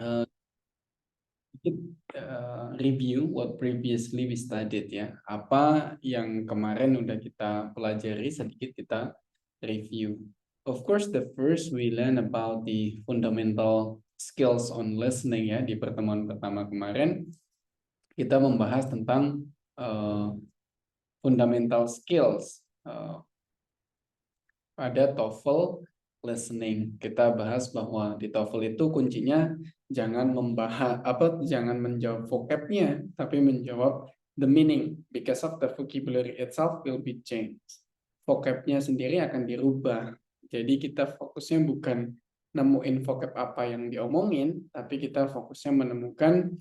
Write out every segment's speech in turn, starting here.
uh, review what previously we studied ya. Apa yang kemarin udah kita pelajari sedikit kita review. Of course, the first we learn about the fundamental skills on listening ya. Di pertemuan pertama kemarin kita membahas tentang fundamental skills pada TOEFL listening. Kita bahas bahwa di TOEFL itu kuncinya jangan jangan menjawab vocabnya, tapi menjawab the meaning, because of the vocabulary itself will be changed. Vocabnya sendiri akan dirubah. Jadi kita fokusnya bukan nemuin vocab apa yang diomongin, tapi kita fokusnya menemukan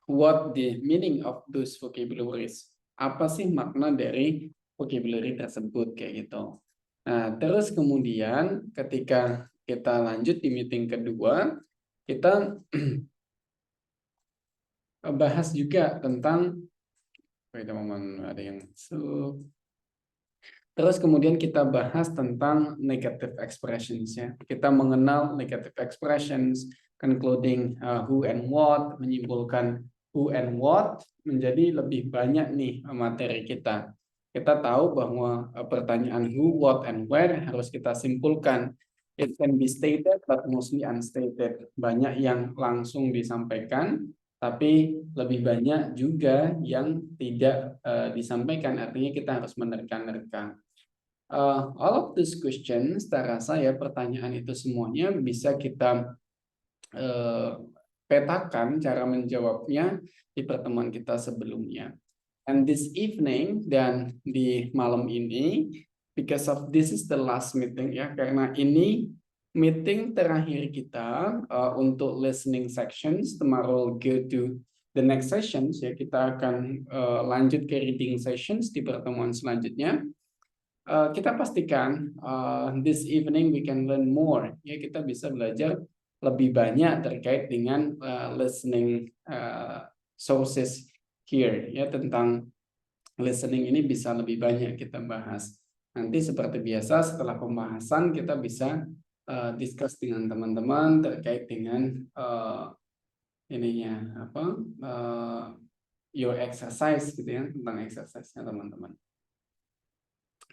what the meaning of those vocabularies. Apa sih makna dari vocabulary tersebut kayak gitu. Nah, terus kemudian ketika kita lanjut di meeting kedua, kita bahas juga tentang ada yang masuk. Terus kemudian kita bahas tentang negative expressions ya. Kita mengenal negative expressions, concluding who and what, menyimpulkan who and what, menjadi lebih banyak nih materi kita. Kita tahu bahwa pertanyaan who, what, and where harus kita simpulkan. It can be stated but mostly unstated. Banyak yang langsung disampaikan, tapi lebih banyak juga yang tidak disampaikan. Artinya kita harus menerka-nerka. All of these questions, saya rasa ya pertanyaan itu semuanya bisa kita petakan cara menjawabnya di pertemuan kita sebelumnya. And this evening dan di malam ini, because of this is the last meeting ya, karena ini meeting terakhir kita untuk listening sections. Tomorrow we'll go to the next sessions ya, kita akan lanjut ke reading sessions di pertemuan selanjutnya. Kita pastikan this evening we can learn more ya, kita bisa belajar lebih banyak terkait dengan listening sources here ya. Tentang listening ini bisa lebih banyak kita bahas. Nanti seperti biasa setelah pembahasan kita bisa discuss dengan teman-teman terkait dengan your exercise gitu ya, tentang exercise-nya teman-teman.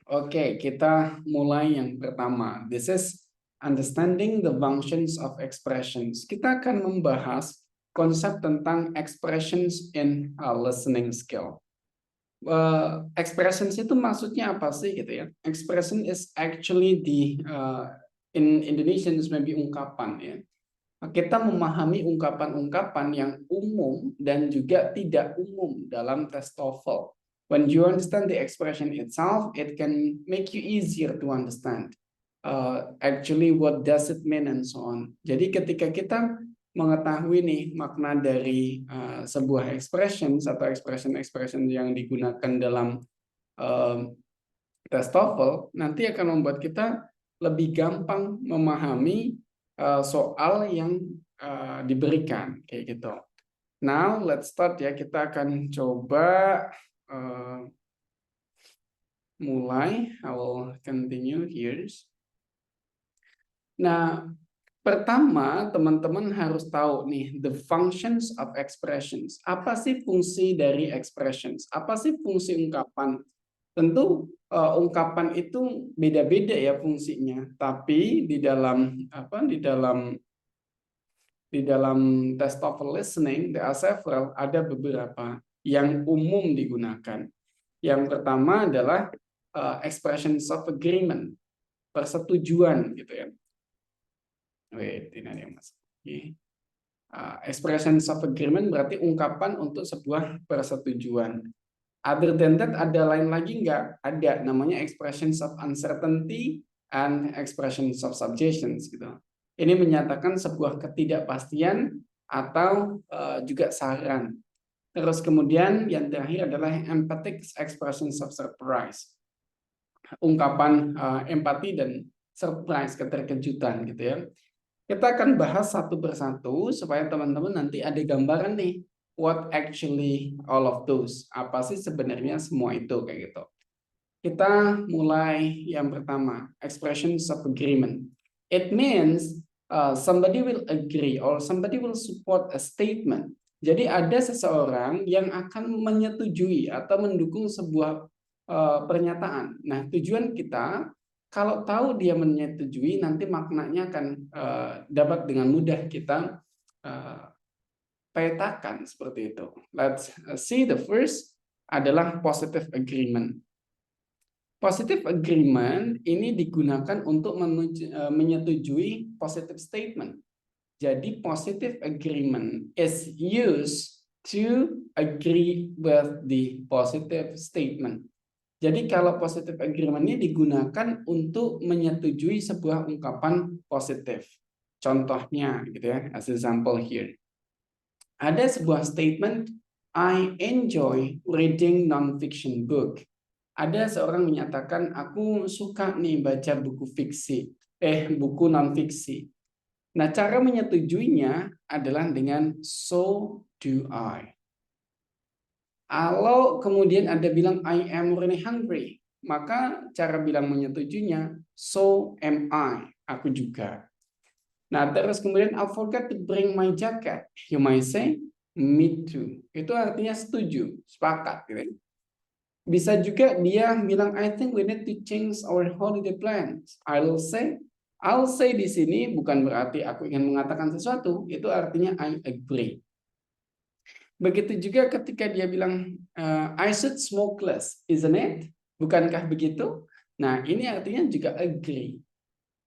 Oke, kita mulai yang pertama. This is understanding the functions of expressions. Kita akan membahas konsep tentang expressions in a listening skill. Expressions itu maksudnya apa sih gitu ya? Expression is actually in Indonesian maybe ungkapan ya. Kita memahami ungkapan-ungkapan yang umum dan juga tidak umum dalam tes TOEFL. When you understand the expression itself, it can make you easier to understand. Actually, what does it mean and so on. Jadi ketika kita mengetahui nih makna dari sebuah expressions atau expression yang digunakan dalam tes TOEFL, nanti akan membuat kita lebih gampang memahami soal yang diberikan kayak gitu. Now let's start ya, kita akan coba mulai. I will continue here. Nah, pertama teman-teman harus tahu nih the functions of expressions. Apa sih fungsi dari expressions? Apa sih fungsi ungkapan? Tentu ungkapan itu beda-beda ya fungsinya, tapi di dalam tes TOEFL listening, there are several, ada beberapa yang umum digunakan. Yang pertama adalah expressions of agreement, persetujuan gitu ya. Ini ada yang masuk. Expressions of agreement berarti ungkapan untuk sebuah persetujuan. Other than that, ada lain lagi nggak? Ada, namanya expressions of uncertainty and expressions of suggestions gitu. Ini menyatakan sebuah ketidakpastian atau juga saran. Terus kemudian yang terakhir adalah empathic expressions of surprise. Ungkapan empati dan surprise, keterkejutan gitu ya. Kita akan bahas satu persatu supaya teman-teman nanti ada gambaran nih what actually all of those. Apa sih sebenarnya semua itu kayak gitu. Kita mulai yang pertama, expressions of agreement. It means somebody will agree or somebody will support a statement. Jadi ada seseorang yang akan menyetujui atau mendukung sebuah pernyataan. Nah, tujuan kita kalau tahu dia menyetujui, nanti maknanya akan dapat dengan mudah kita petakan seperti itu. Let's see, the first adalah positive agreement. Positive agreement ini digunakan untuk menyetujui positive statement. Jadi positive agreement is used to agree with the positive statement. Jadi kalau positive agreement ini digunakan untuk menyetujui sebuah ungkapan positif. Contohnya gitu ya, as example here. Ada sebuah statement, I enjoy reading non-fiction book. Ada seorang menyatakan, aku suka nih baca buku fiksi, buku non-fiksi. Nah, cara menyetujuinya adalah dengan so do I. Kalau kemudian ada bilang I am really hungry, maka cara bilang menyetujuinya so am I, aku juga. Nah, terus kemudian I forgot to bring my jacket. You might say me too. Itu artinya setuju, sepakat gitu. Bisa juga dia bilang I think we need to change our holiday plans. I'll say di sini bukan berarti aku ingin mengatakan sesuatu, itu artinya I agree. Begitu juga ketika dia bilang I should smoke less, isn't it? Bukankah begitu? Nah, ini artinya juga agree.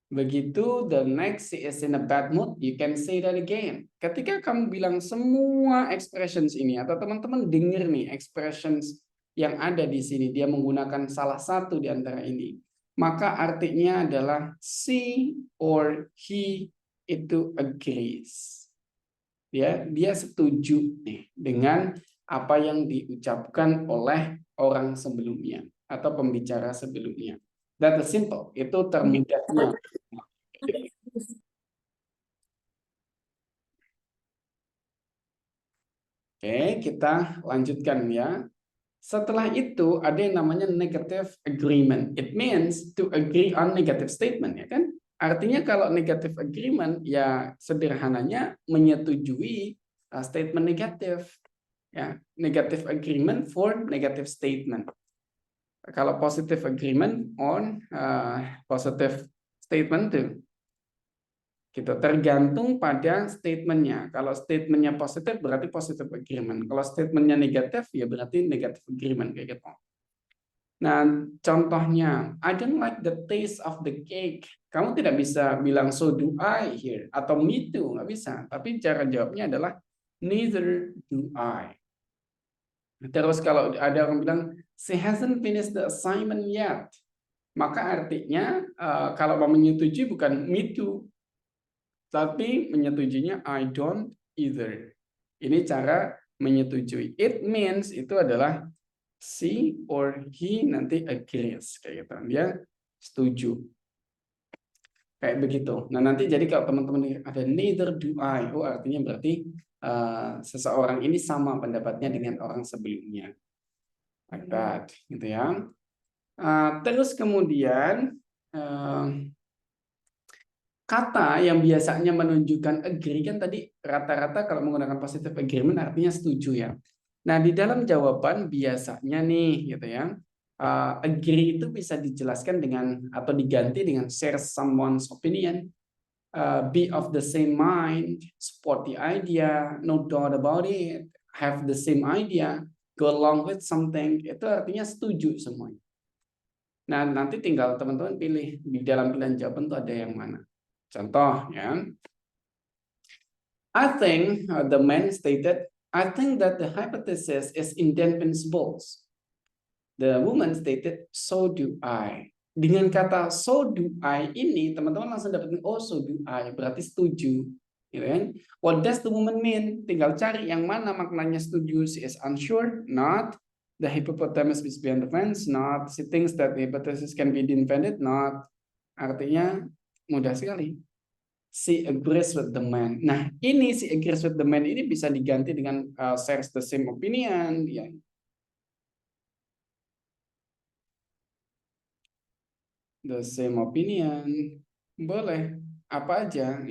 Begitu the next is in a bad mood, you can say that again. Ketika kamu bilang semua expressions ini atau teman-teman dengar nih expressions yang ada di sini, dia menggunakan salah satu di antara ini, maka artinya adalah she or he itu agrees. Dia setuju nih dengan apa yang diucapkan oleh orang sebelumnya atau pembicara sebelumnya. That is simple. Itu termudahnya. Oke, kita lanjutkan ya. Setelah itu ada yang namanya negative agreement. It means to agree on negative statement, ya kan? Artinya kalau negative agreement ya sederhananya menyetujui statement negatif. Ya, negative agreement for negative statement. Kalau positive agreement on positive statement tuh. Gitu, tergantung pada statementnya. Kalau statementnya positif berarti positive agreement. Kalau statementnya negatif ya berarti negative agreement kayak gitu. Nah, contohnya, I don't like the taste of the cake. Kamu tidak bisa bilang so do I here atau me too, nggak bisa. Tapi cara jawabnya adalah neither do I. Terus kalau ada orang bilang she hasn't finished the assignment yet, maka artinya kalau mau menyetujui bukan me too, tapi menyetujuinya I don't either. Ini cara menyetujui. It means itu adalah she or he nanti agrees kayak gitu. Dia setuju. Kayak begitu. Nah, nanti jadi kalau teman-teman ada neither do I, artinya berarti seseorang ini sama pendapatnya dengan orang sebelumnya. Like that, gitu ya. Terus kemudian kata yang biasanya menunjukkan agree kan tadi rata-rata kalau menggunakan positive agreement artinya setuju ya. Nah, di dalam jawaban biasanya nih gitu ya. Agree itu bisa dijelaskan dengan atau diganti dengan share someone's opinion, be of the same mind, support the idea, no doubt about it, have the same idea, go along with something. Itu artinya setuju semuanya. Nah, nanti tinggal teman-teman pilih di dalam pilihan jawaban itu ada yang mana. Contoh ya. I think the man stated, I think that the hypothesis is indefensible. The woman stated, so do I. Dengan kata so do I ini teman-teman langsung dapat oh so do I berarti setuju, gitu kan? What does the woman mean? Tinggal cari yang mana maknanya setuju. She is unsure, not. The hippopotamus is behind the fence, not. She thinks that the hypothesis can be defended, not. Artinya mudah sekali. She agrees with the man. Nah, ini she agrees with the man ini bisa diganti dengan shares the same opinion, ya. The same opinion, boleh. apa aja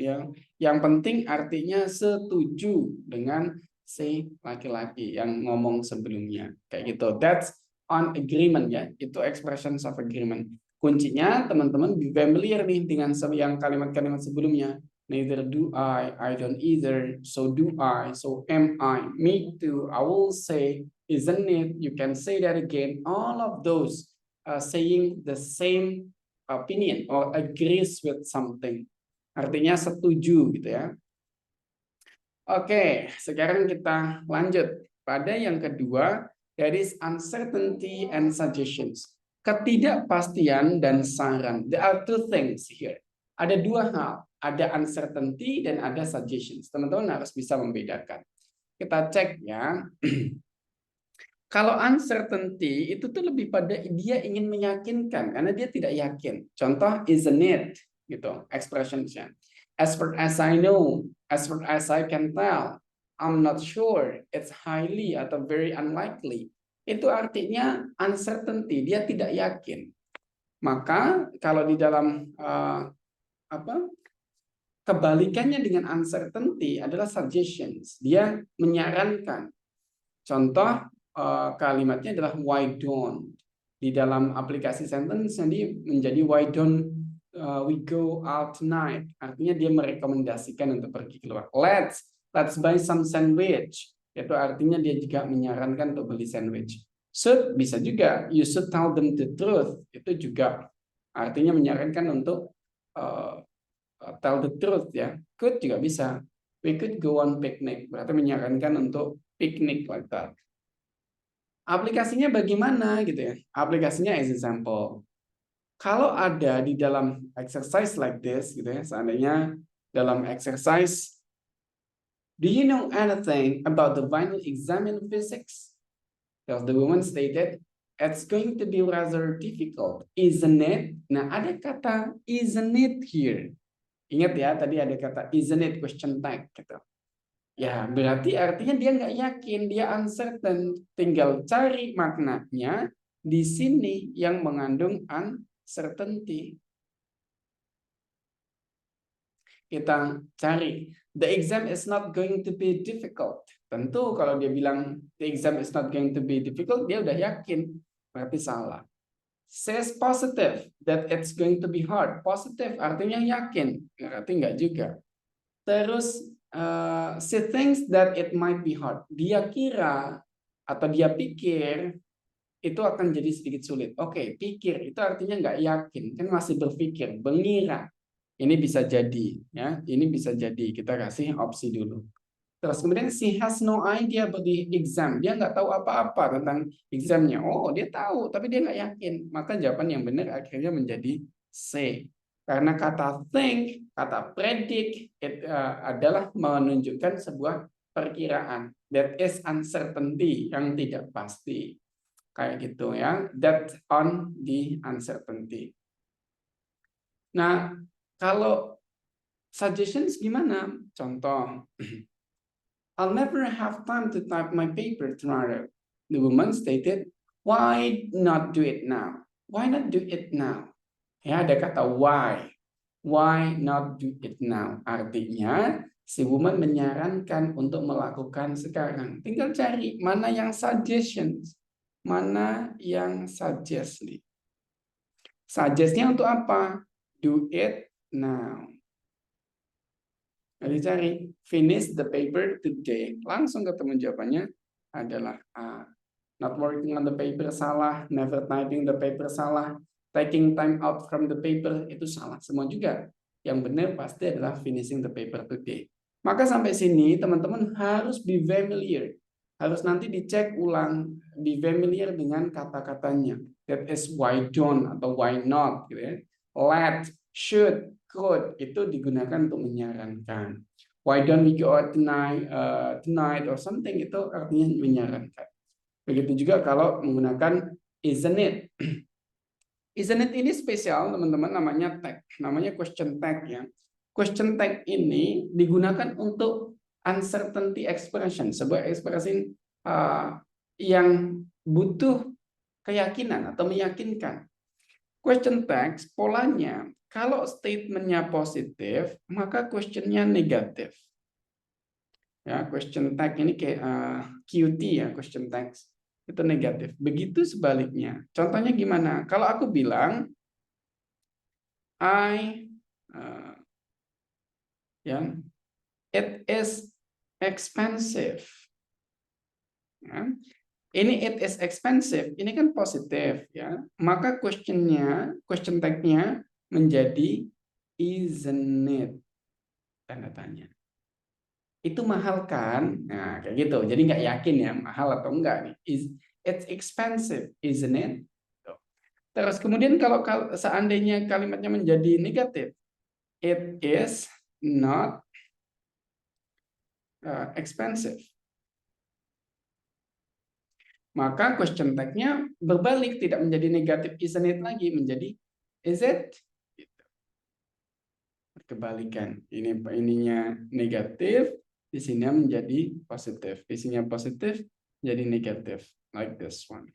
yang penting artinya setuju dengan si laki-laki yang ngomong sebelumnya kayak gitu. That's on agreement ya, itu expressions of agreement. Kuncinya teman-teman be familiar nih dengan yang kalimat-kalimat sebelumnya. Neither do I don't either, so do I, so am I, me too, I will say, isn't it, you can say that again. All of those saying the same opinion or agrees with something. Artinya setuju gitu ya. Oke, sekarang kita lanjut pada yang kedua, that is uncertainty and suggestions. Ketidakpastian dan saran. There are two things here. Ada dua hal, ada uncertainty dan ada suggestions. Teman-teman harus bisa membedakan. Kita cek ya. Kalau uncertainty itu tuh lebih pada dia ingin meyakinkan karena dia tidak yakin. Contoh isn't it gitu, expressionsnya. As far as I know, as far as I can tell, I'm not sure, it's highly atau very unlikely. Itu artinya uncertainty, dia tidak yakin. Maka kalau di dalam kebalikannya dengan uncertainty adalah suggestions. Dia menyarankan. Contoh kalimatnya adalah why don't. Di dalam aplikasi sentence jadi menjadi why don't we go out tonight. Artinya dia merekomendasikan untuk pergi keluar. Let's buy some sandwich. Itu artinya dia juga menyarankan untuk beli sandwich. Should bisa juga you should tell them the truth. Itu juga artinya menyarankan untuk tell the truth ya. Could juga bisa. We could go on picnic. Berarti menyarankan untuk piknik like that. Aplikasinya bagaimana gitu ya? Aplikasinya as example. Kalau ada di dalam exercise like this gitu ya, seandainya dalam exercise, do you know anything about the final exam in physics? Because the woman stated, it's going to be rather difficult, isn't it? Nah, ada kata isn't it here. Ingat ya, tadi ada kata isn't it question tag gitu. Ya, berarti artinya dia nggak yakin, dia uncertain. Tinggal cari maknanya di sini yang mengandung uncertainty. Kita cari, the exam is not going to be difficult. Tentu kalau dia bilang the exam is not going to be difficult, dia udah yakin, berarti salah. Says positive, that it's going to be hard. Positive artinya yakin, berarti nggak juga. Terus she thinks that it might be hard. Dia kira atau dia pikir itu akan jadi sedikit sulit. Oke, pikir itu artinya nggak yakin, kan masih berpikir, mengira. Ini bisa jadi, ya. Ini bisa jadi. Kita kasih opsi dulu. Terus kemudian she has no idea about the exam. Dia nggak tahu apa-apa tentang examnya. Oh, dia tahu, tapi dia nggak yakin. Maka jawaban yang benar akhirnya menjadi C. Karena kata think, kata predict adalah menunjukkan sebuah perkiraan. That is uncertainty, yang tidak pasti. Kayak gitu ya. That on the uncertainty. Nah, kalau suggestions gimana? Contoh, I'll never have time to type my paper tomorrow. The woman stated, why not do it now? Why not do it now? Ya, ada kata why. Why not do it now? Artinya, si woman menyarankan untuk melakukan sekarang. Tinggal cari mana yang suggestions. Mana yang suggest nih. Suggestnya untuk apa? Do it now. Jadi cari finish the paper today. Langsung ketemu jawabannya adalah A. Not working on the paper salah, never typing the paper salah, taking time out from the paper itu salah semua juga. Yang benar pasti adalah finishing the paper today. Maka sampai sini teman-teman harus be familiar. Harus nanti dicek ulang, be familiar dengan kata-katanya. That is why don't atau why not gitu ya. Let, should, could itu digunakan untuk menyarankan. Why don't we go out tonight or something itu artinya menyarankan. Begitu juga kalau menggunakan isn't it. Isn't it ini spesial teman-teman, namanya tag, namanya question tag ya. Question tag ini digunakan untuk uncertainty expression, sebuah ekspresi yang butuh keyakinan atau meyakinkan. question text polanya, kalau statementnya positif, maka questionnya negatif. Ya, question tag ini kayak QT ya, question text itu negatif. Begitu sebaliknya. Contohnya gimana? Kalau aku bilang ya, it is expensive. Ya. Ini it is expensive, ini kan positif ya. Maka question tag-nya menjadi isn't it? Tanda tanya. Itu mahal kan? Nah, kayak gitu. Jadi nggak yakin ya mahal atau enggak nih. It's expensive, isn't it? Terus kemudian kalau seandainya kalimatnya menjadi negatif, it is not expensive. Maka question tag-nya berbalik, tidak menjadi negatif isn't it lagi, menjadi is it? Gitu. Kebalikan. Ininya negatif, di sini menjadi positif. Isinya positif jadi negatif, like this one.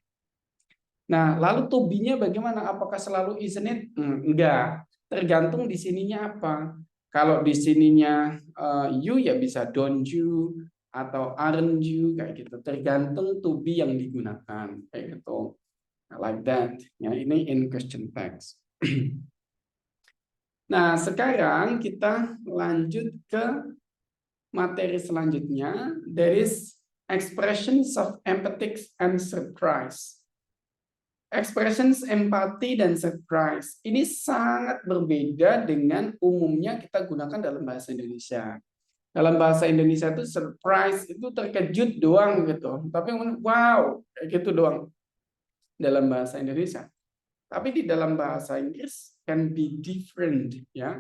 Nah, lalu to be-nya bagaimana? Apakah selalu isn't it? Enggak. Tergantung di sininya apa. Kalau di sininya you ya bisa don't you atau aren't you kayak gitu. Tergantung to be yang digunakan kayak gitu. Like that. Ya, ini in question text. Nah, sekarang kita lanjut ke materi selanjutnya. There is expressions of empathy and surprise. Expressions empati dan surprise ini sangat berbeda dengan umumnya kita gunakan dalam bahasa Indonesia. Dalam bahasa Indonesia itu surprise itu terkejut doang gitu. Tapi wow, kayak gitu doang dalam bahasa Indonesia. Tapi di dalam bahasa Inggris can be different ya.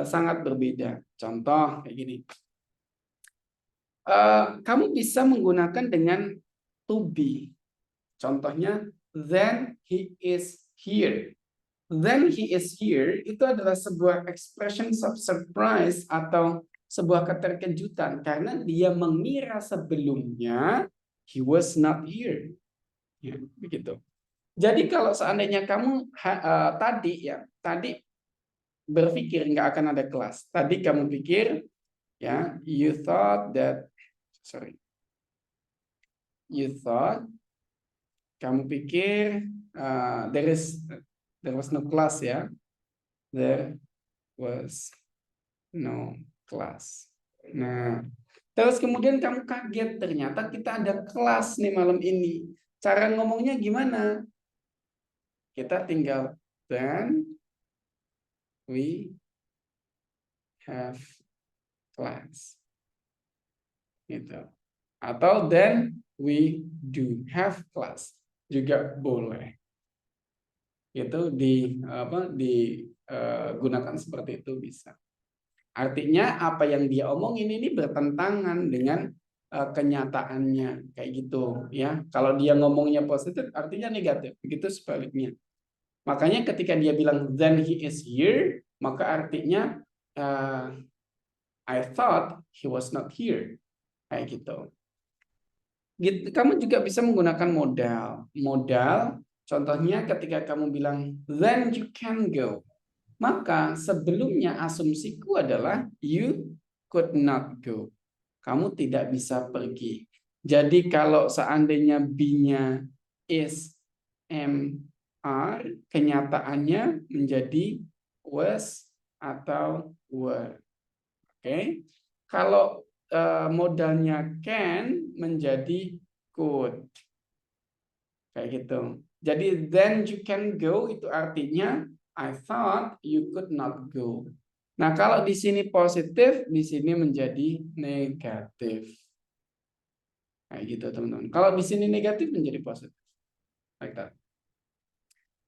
Sangat berbeda. Contoh kayak gini. Kamu bisa menggunakan dengan to be. Contohnya then he is here. Then he is here itu adalah sebuah expression of surprise atau sebuah keterkejutan karena dia mengira sebelumnya he was not here. Ya, begitu. Jadi kalau seandainya kamu tadi berpikir nggak akan ada kelas. Tadi kamu pikir ya, you thought kamu pikir there was no class ya. There was no class. Nah, terus kemudian kamu kaget ternyata kita ada kelas nih malam ini. Cara ngomongnya gimana? Kita tinggal then we have class. Gitu. Atau then we do have class juga boleh. Itu digunakan seperti itu bisa. Artinya apa yang dia omongin ini bertentangan dengan kenyataannya kayak gitu ya. Kalau dia ngomongnya positif artinya negatif, begitu sebaliknya. Makanya ketika dia bilang then he is here, maka artinya I thought he was not here. Kayak gitu. Kamu juga bisa menggunakan modal. Modal contohnya ketika kamu bilang then you can go. Maka sebelumnya asumsiku adalah you could not go. Kamu tidak bisa pergi. Jadi kalau seandainya be-nya is, am, are, kenyataannya menjadi was atau were. Oke. Kalau modalnya can menjadi could. Kayak gitu. Jadi then you can go itu artinya I thought you could not go. Nah, kalau di sini positif, di sini menjadi negatif. Kayak gitu, teman-teman. Kalau di sini negatif menjadi positif. Like that.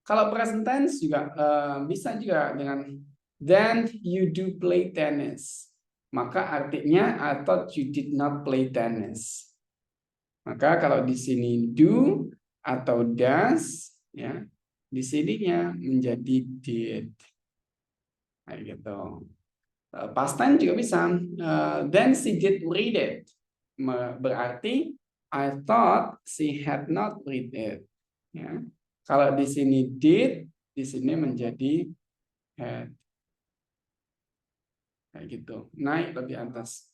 Kalau present tense juga bisa juga dengan then you do play tennis. Maka artinya I thought you did not play tennis. Maka kalau di sini do atau does ya, di sininya menjadi did. Kayak gitu. Past time juga bisa. Then she did read it. Berarti I thought she had not read it. Ya. Kalau di sini did, di sini menjadi had. Kayak gitu, naik lebih atas.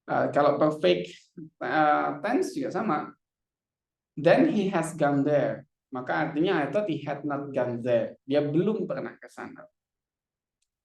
Kalau perfect tense juga sama. Then he has gone there. Maka artinya I thought he had not gone there. Dia belum pernah ke sana.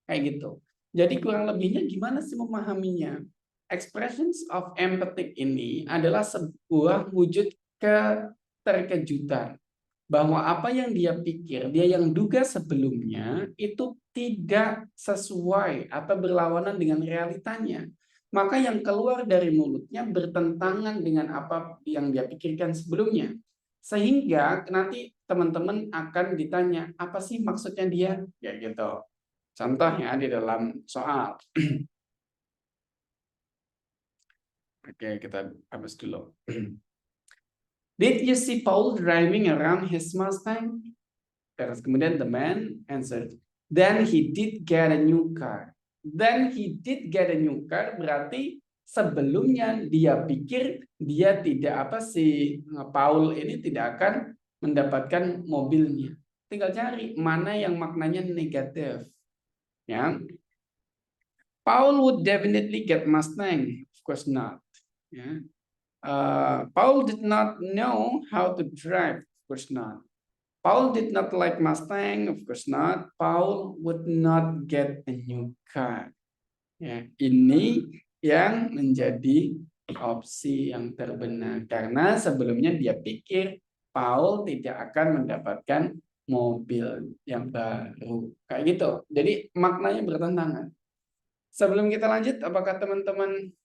Kayak gitu. Jadi kurang lebihnya gimana sih memahaminya? Expressions of empathy ini adalah sebuah wujud keterkejutan. Bahwa apa yang dia pikir, dia yang duga sebelumnya itu tidak sesuai atau berlawanan dengan realitanya. Maka yang keluar dari mulutnya bertentangan dengan apa yang dia pikirkan sebelumnya. Sehingga nanti teman-teman akan ditanya, apa sih maksudnya dia? Ya gitu. Contohnya di dalam soal. Oke, kita hapus dulu. Did you see Paul driving around his Mustang? Terus kemudian the man answered, then he did get a new car. Then he did get a new car berarti sebelumnya dia pikir dia tidak si Paul ini tidak akan mendapatkan mobilnya. Tinggal cari mana yang maknanya negatif. Ya. Paul would definitely get Mustang. Of course not. Ya. Paul did not know how to drive. Of course not. Paul did not like Mustang, of course not. Paul would not get a new car. Ya, ini yang menjadi opsi yang terbenar karena sebelumnya dia pikir Paul tidak akan mendapatkan mobil yang baru. Kayak gitu. Jadi maknanya bertentangan. Sebelum kita lanjut, apakah teman-teman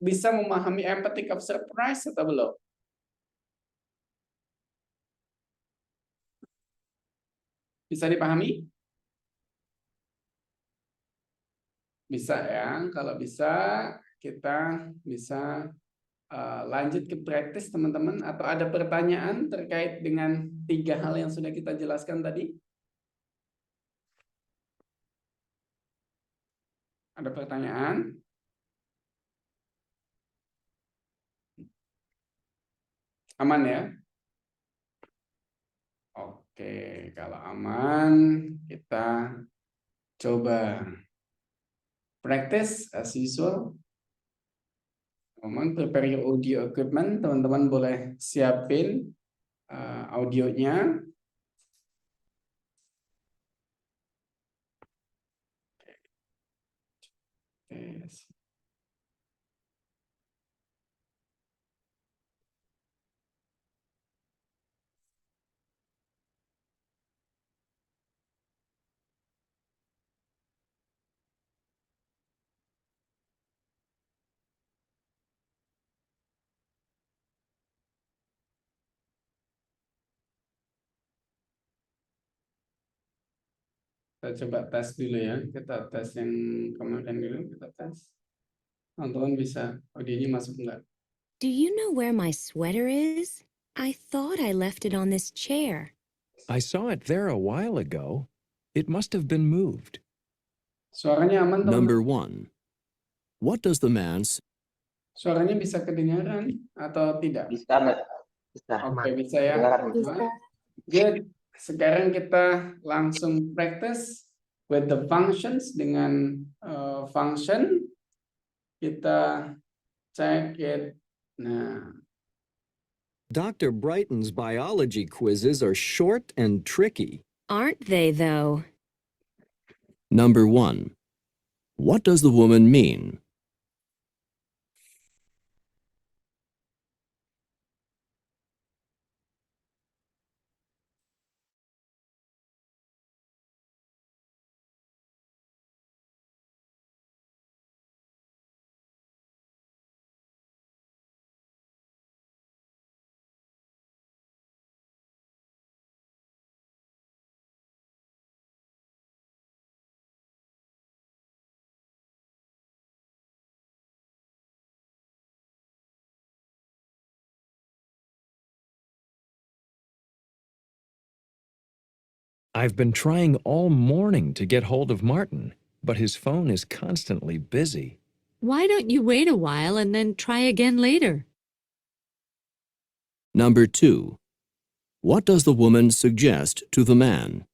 bisa memahami empathic of surprise atau belum? Bisa dipahami? Bisa ya. Kalau bisa, kita bisa lanjut ke praktis teman-teman. Atau ada pertanyaan terkait dengan 3 hal yang sudah kita jelaskan tadi? Ada pertanyaan? Aman ya? Oke, kalau aman, kita coba practice as usual. Teman-teman prepare your audio equipment. Teman-teman boleh siapin audionya. Yes. Kita coba tes dulu ya. Kita tes yang kemarin dulu. Kita tes. Teman-teman bisa audionya masuk enggak? Do you know where my sweater is? I thought I left it on this chair. I saw it there a while ago. It must have been moved. Suaranya aman, teman-teman? Number 1. What does the man say? Suaranya bisa kedengaran atau tidak? Bisa nggak? Bisa. Oke, bisa ya. Bisa. Good. Sekarang kita langsung practice with the functions dengan function. Kita check it. Nah, Dr. Brighton's biology quizzes are short and tricky. Aren't they, though? Number 1. What does the woman mean? I've been trying all morning to get hold of Martin, but his phone is constantly busy. Why don't you wait a while and then try again later? Number 2. What does the woman suggest to the man?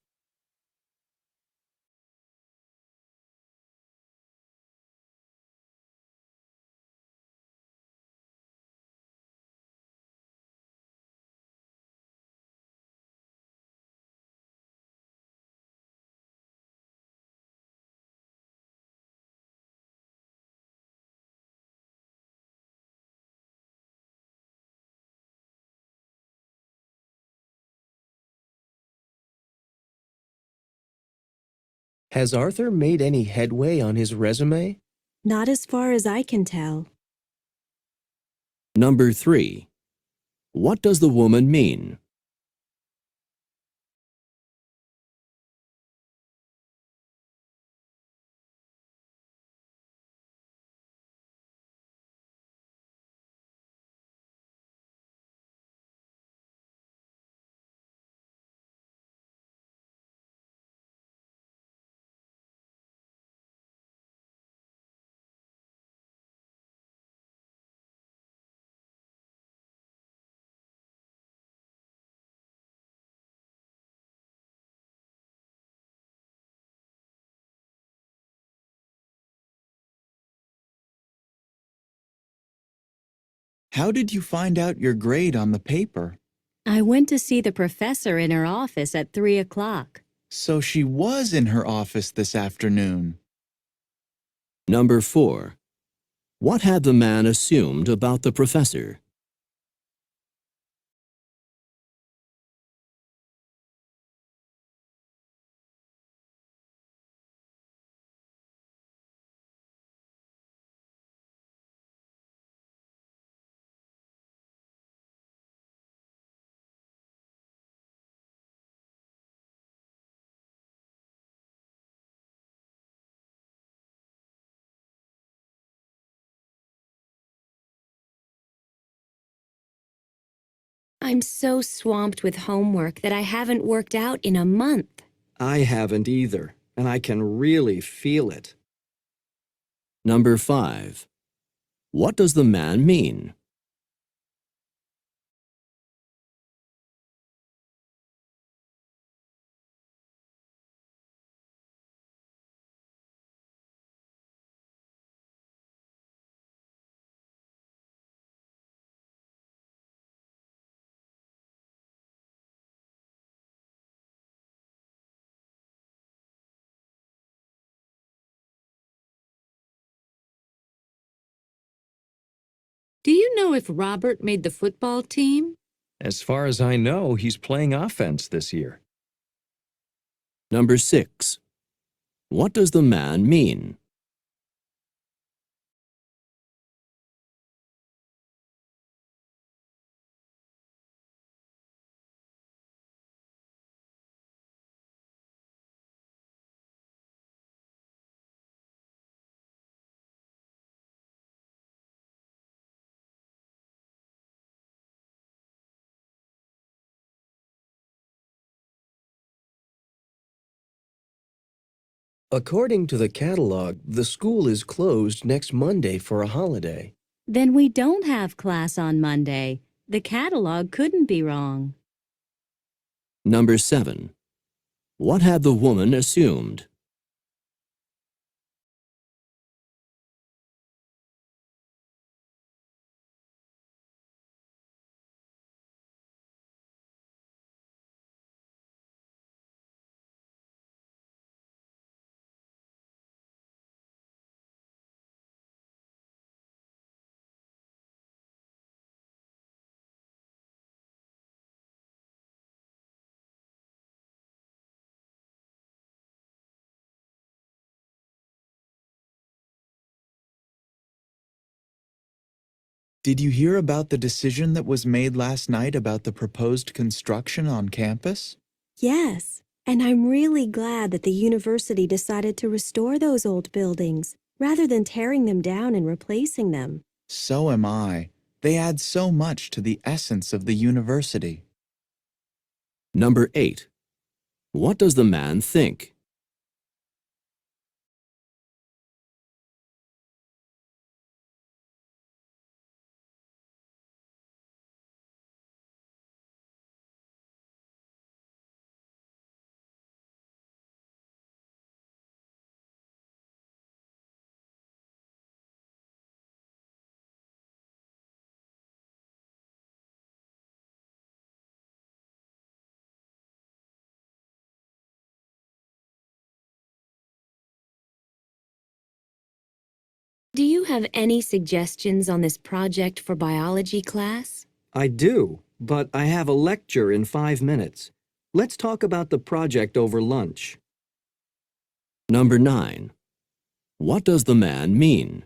Has Arthur made any headway on his resume? Not as far as I can tell. Number 3. What does the woman mean? How did you find out your grade on the paper? I went to see the professor in her office at 3 o'clock. So she was in her office this afternoon. Number 4. What had the man assumed about the professor? I'm so swamped with homework that I haven't worked out in a month. I haven't either, and I can really feel it. Number 5. What does the man mean? Do you know if Robert made the football team? As far as I know, he's playing offense this year. Number 6. What does the man mean? According to the catalog, the school is closed next Monday for a holiday. Then we don't have class on Monday. The catalog couldn't be wrong. Number 7. What had the woman assumed? Did you hear about the decision that was made last night about the proposed construction on campus? Yes, and I'm really glad that the university decided to restore those old buildings rather than tearing them down and replacing them. So am I. They add so much to the essence of the university. Number 8. What does the man think? Do you have any suggestions on this project for biology class? I do, but I have a lecture in 5 minutes. Let's talk about the project over lunch. Number 9. What does the man mean?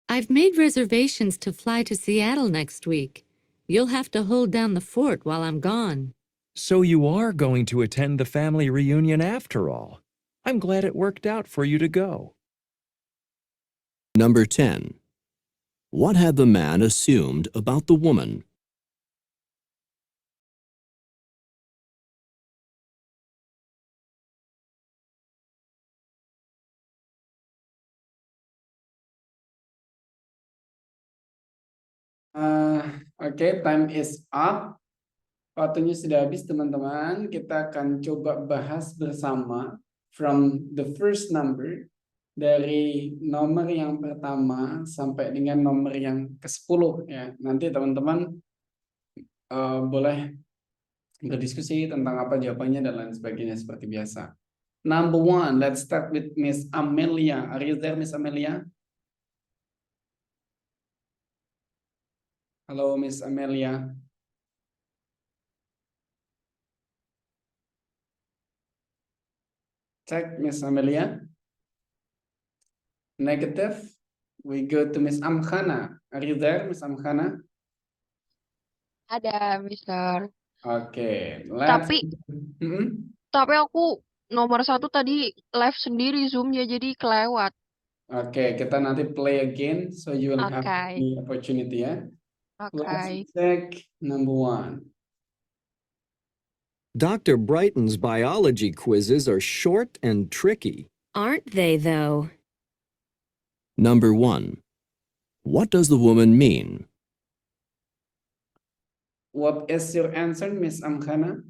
I've made reservations to fly to Seattle next week. You'll have to hold down the fort while I'm gone. So you are going to attend the family reunion after all. I'm glad it worked out for you to go. Number 10. What had the man assumed about the woman? Oke, time is up. Waktunya sudah habis, teman-teman. Kita akan coba bahas bersama from the first number, dari nomor yang pertama sampai dengan nomor yang ke-10 ya. Nanti teman-teman boleh berdiskusi tentang apa jawabannya dan lain sebagainya seperti biasa. Number 1, let's start with Miss Amelia. Are you there, Miss Amelia? Halo, Miss Amelia. Check, Miss Amelia. Negative. We go to Miss Amkhana. Are you there, Miss Amkhana? Ada, Mister. Oke, let's. Tapi tapi aku nomor 1 tadi live sendiri Zoom-nya, jadi kelewat. Oke, kita nanti play again, so you will have Oke. the opportunity ya. Let's Oke. check number 1. Dr. Brighton's biology quizzes are short and tricky. Aren't they, though? Number 1. What does the woman mean? What is your answer, Miss Amkhana?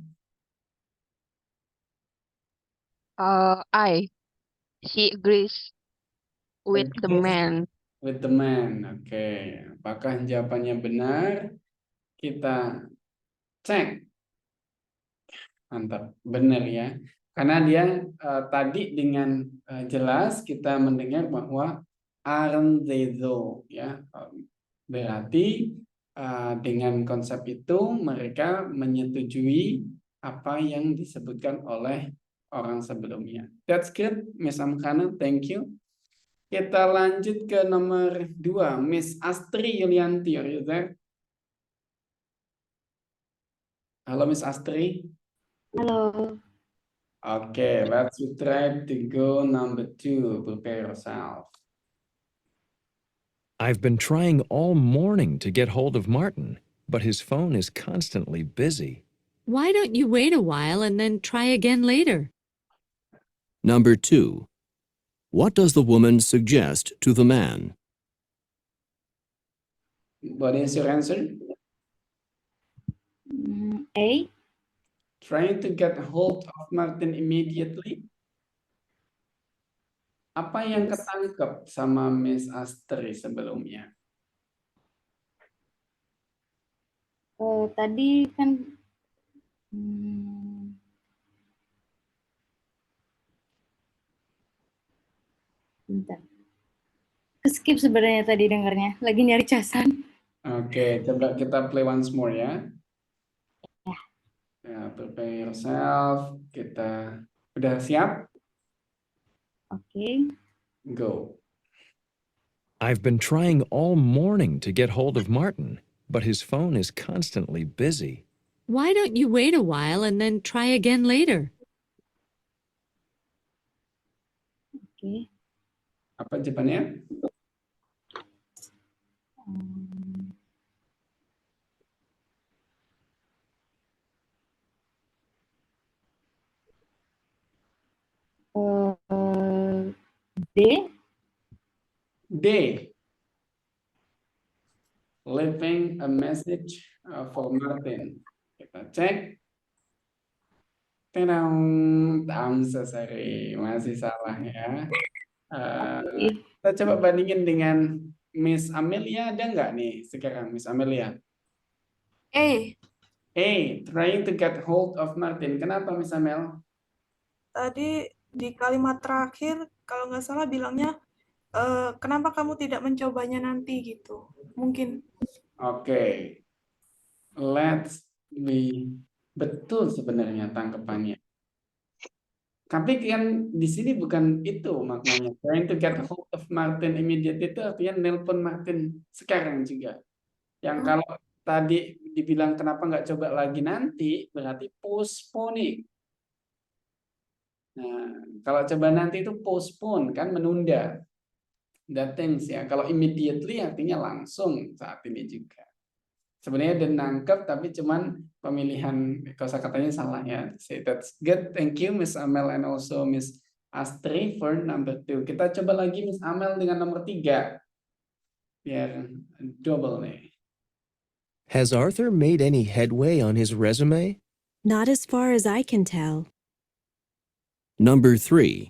She agrees with the Agrees man. with the man. Oke, apakah jawabannya benar? Kita cek. Mantap, benar ya. Karena dia tadi dengan jelas kita mendengar bahwa aren't they though ya. Berarti dengan konsep itu mereka menyetujui apa yang disebutkan oleh orang sebelumnya. That's good, Miss Amkhana, thank you. Kita lanjut ke nomor 2, Miss Astri Yulianti, are you there? Halo, Miss Astri. Halo. Okay, let's try to go number 2. Prepare yourself. I've been trying all morning to get hold of Martin, but his phone is constantly busy. Why don't you wait a while and then try again later? Number 2. What does the woman suggest to the man? What is your answer? A. Trying to get hold of Martin immediately. Apa yang ketangkep sama Miss Astri sebelumnya? Tadi kan bentar. Skip sebenarnya tadi dengarnya. Lagi nyari casan. Oke, coba kita play once more ya. Ya, prepare yourself. Kita udah siap? Oke. Go. I've been trying all morning to get hold of Martin, but his phone is constantly busy. Why don't you wait a while and then try again later? Oke. Apa jawabannya? D. D. Leaving a message for Martin. Kita cek. I'm so sorry, masih salah ya. Ih, Kita coba bandingin dengan Miss Amelia, ada nggak nih sekarang Miss Amelia? Trying to get hold of Martin. Kenapa Miss Amel? Tadi di kalimat terakhir kalau nggak salah bilangnya kenapa kamu tidak mencobanya nanti gitu. Mungkin. Oke, let's be betul sebenarnya tangkapannya. Tapi kan di sini bukan itu maknanya. Trying to get hold of Martin immediately itu artinya nelpon Martin sekarang juga. Yang kalau tadi dibilang kenapa nggak coba lagi nanti, berarti postponing. Nah, kalau coba nanti itu postpone kan menunda. That things ya. Kalau immediately artinya langsung saat ini juga. Sebenarnya udah nangkep tapi cuman pemilihan kosakatanya salah ya. Say that's good. Thank you Miss Amel and also Miss Astri for number 2. Kita coba lagi Miss Amel dengan nomor 3. Biar double nih. Has Arthur made any headway on his resume? Not as far as I can tell. Number 3.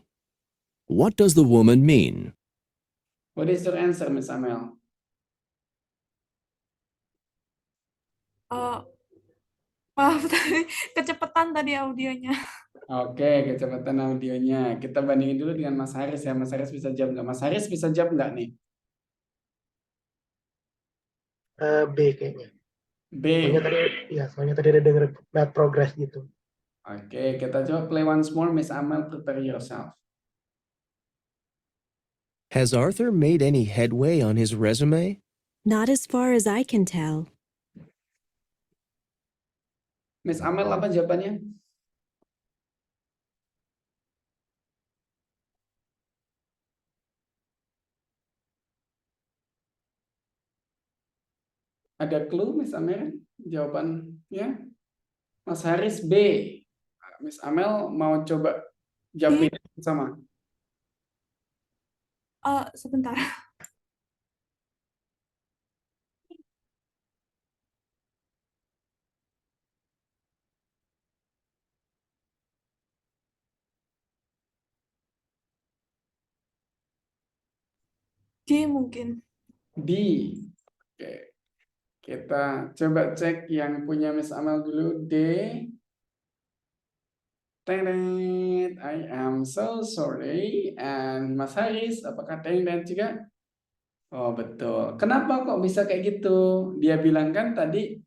What does the woman mean? What is your answer Miss Amel? Maaf tadi kecepatan tadi audionya. Oke, kecepatan audionya. Kita bandingin dulu dengan Mas Haris ya. Mas Haris bisa jawab nggak? Mas Haris bisa jawab nggak nih? B kayaknya. B. Soalnya tadi ada denger made progress gitu. Oke, kita coba play once more. Miss Amel, prepare yourself. Has Arthur made any headway on his resume? Not as far as I can tell. Miss Amel, apa jawabannya? Ada clue Miss Amel? Jawabannya? Mas Haris B. Miss Amel mau coba jawab sama? Sebentar. D mungkin. D. Oke. Kita coba cek yang punya Miss Amel dulu. D. Tengdet, I am so sorry. And Mas Haris, apakah tengdet juga? Oh betul. Kenapa kok bisa kayak gitu? Dia bilang kan tadi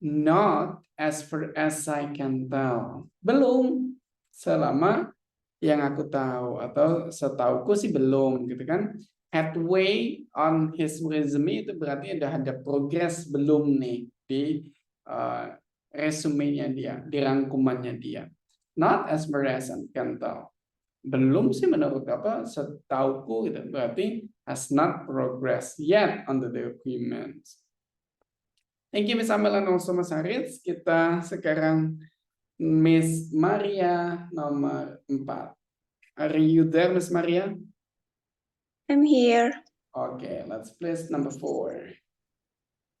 not as far as I can tell. Belum. Selama yang aku tahu atau setauku sih belum gitu kan. Headway on his resume itu berarti ada progress belum nih di resumenya dia, di rangkumannya dia. Not as far as I can tell. Belum sih menurut setauku gitu. Berarti has not progressed yet on the documents. Thank you Miss Amel and also Mas Haris. Kita sekarang Miss Maria nomor 4. Are you there Miss Maria? I'm here. Okay, let's place number 4.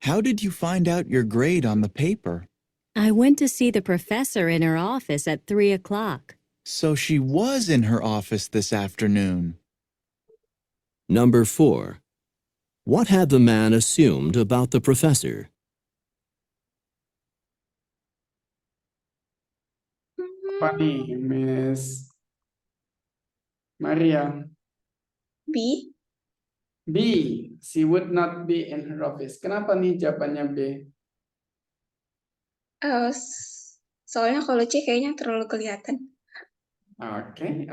How did you find out your grade on the paper? I went to see the professor in her office at 3 o'clock. So she was in her office this afternoon. Number 4. What had the man assumed about the professor? Apa nih, Miss Maria? B. B. She would not be in her office. Kenapa nih jawabannya B? Soalnya kalau C kayaknya terlalu kelihatan. Oke.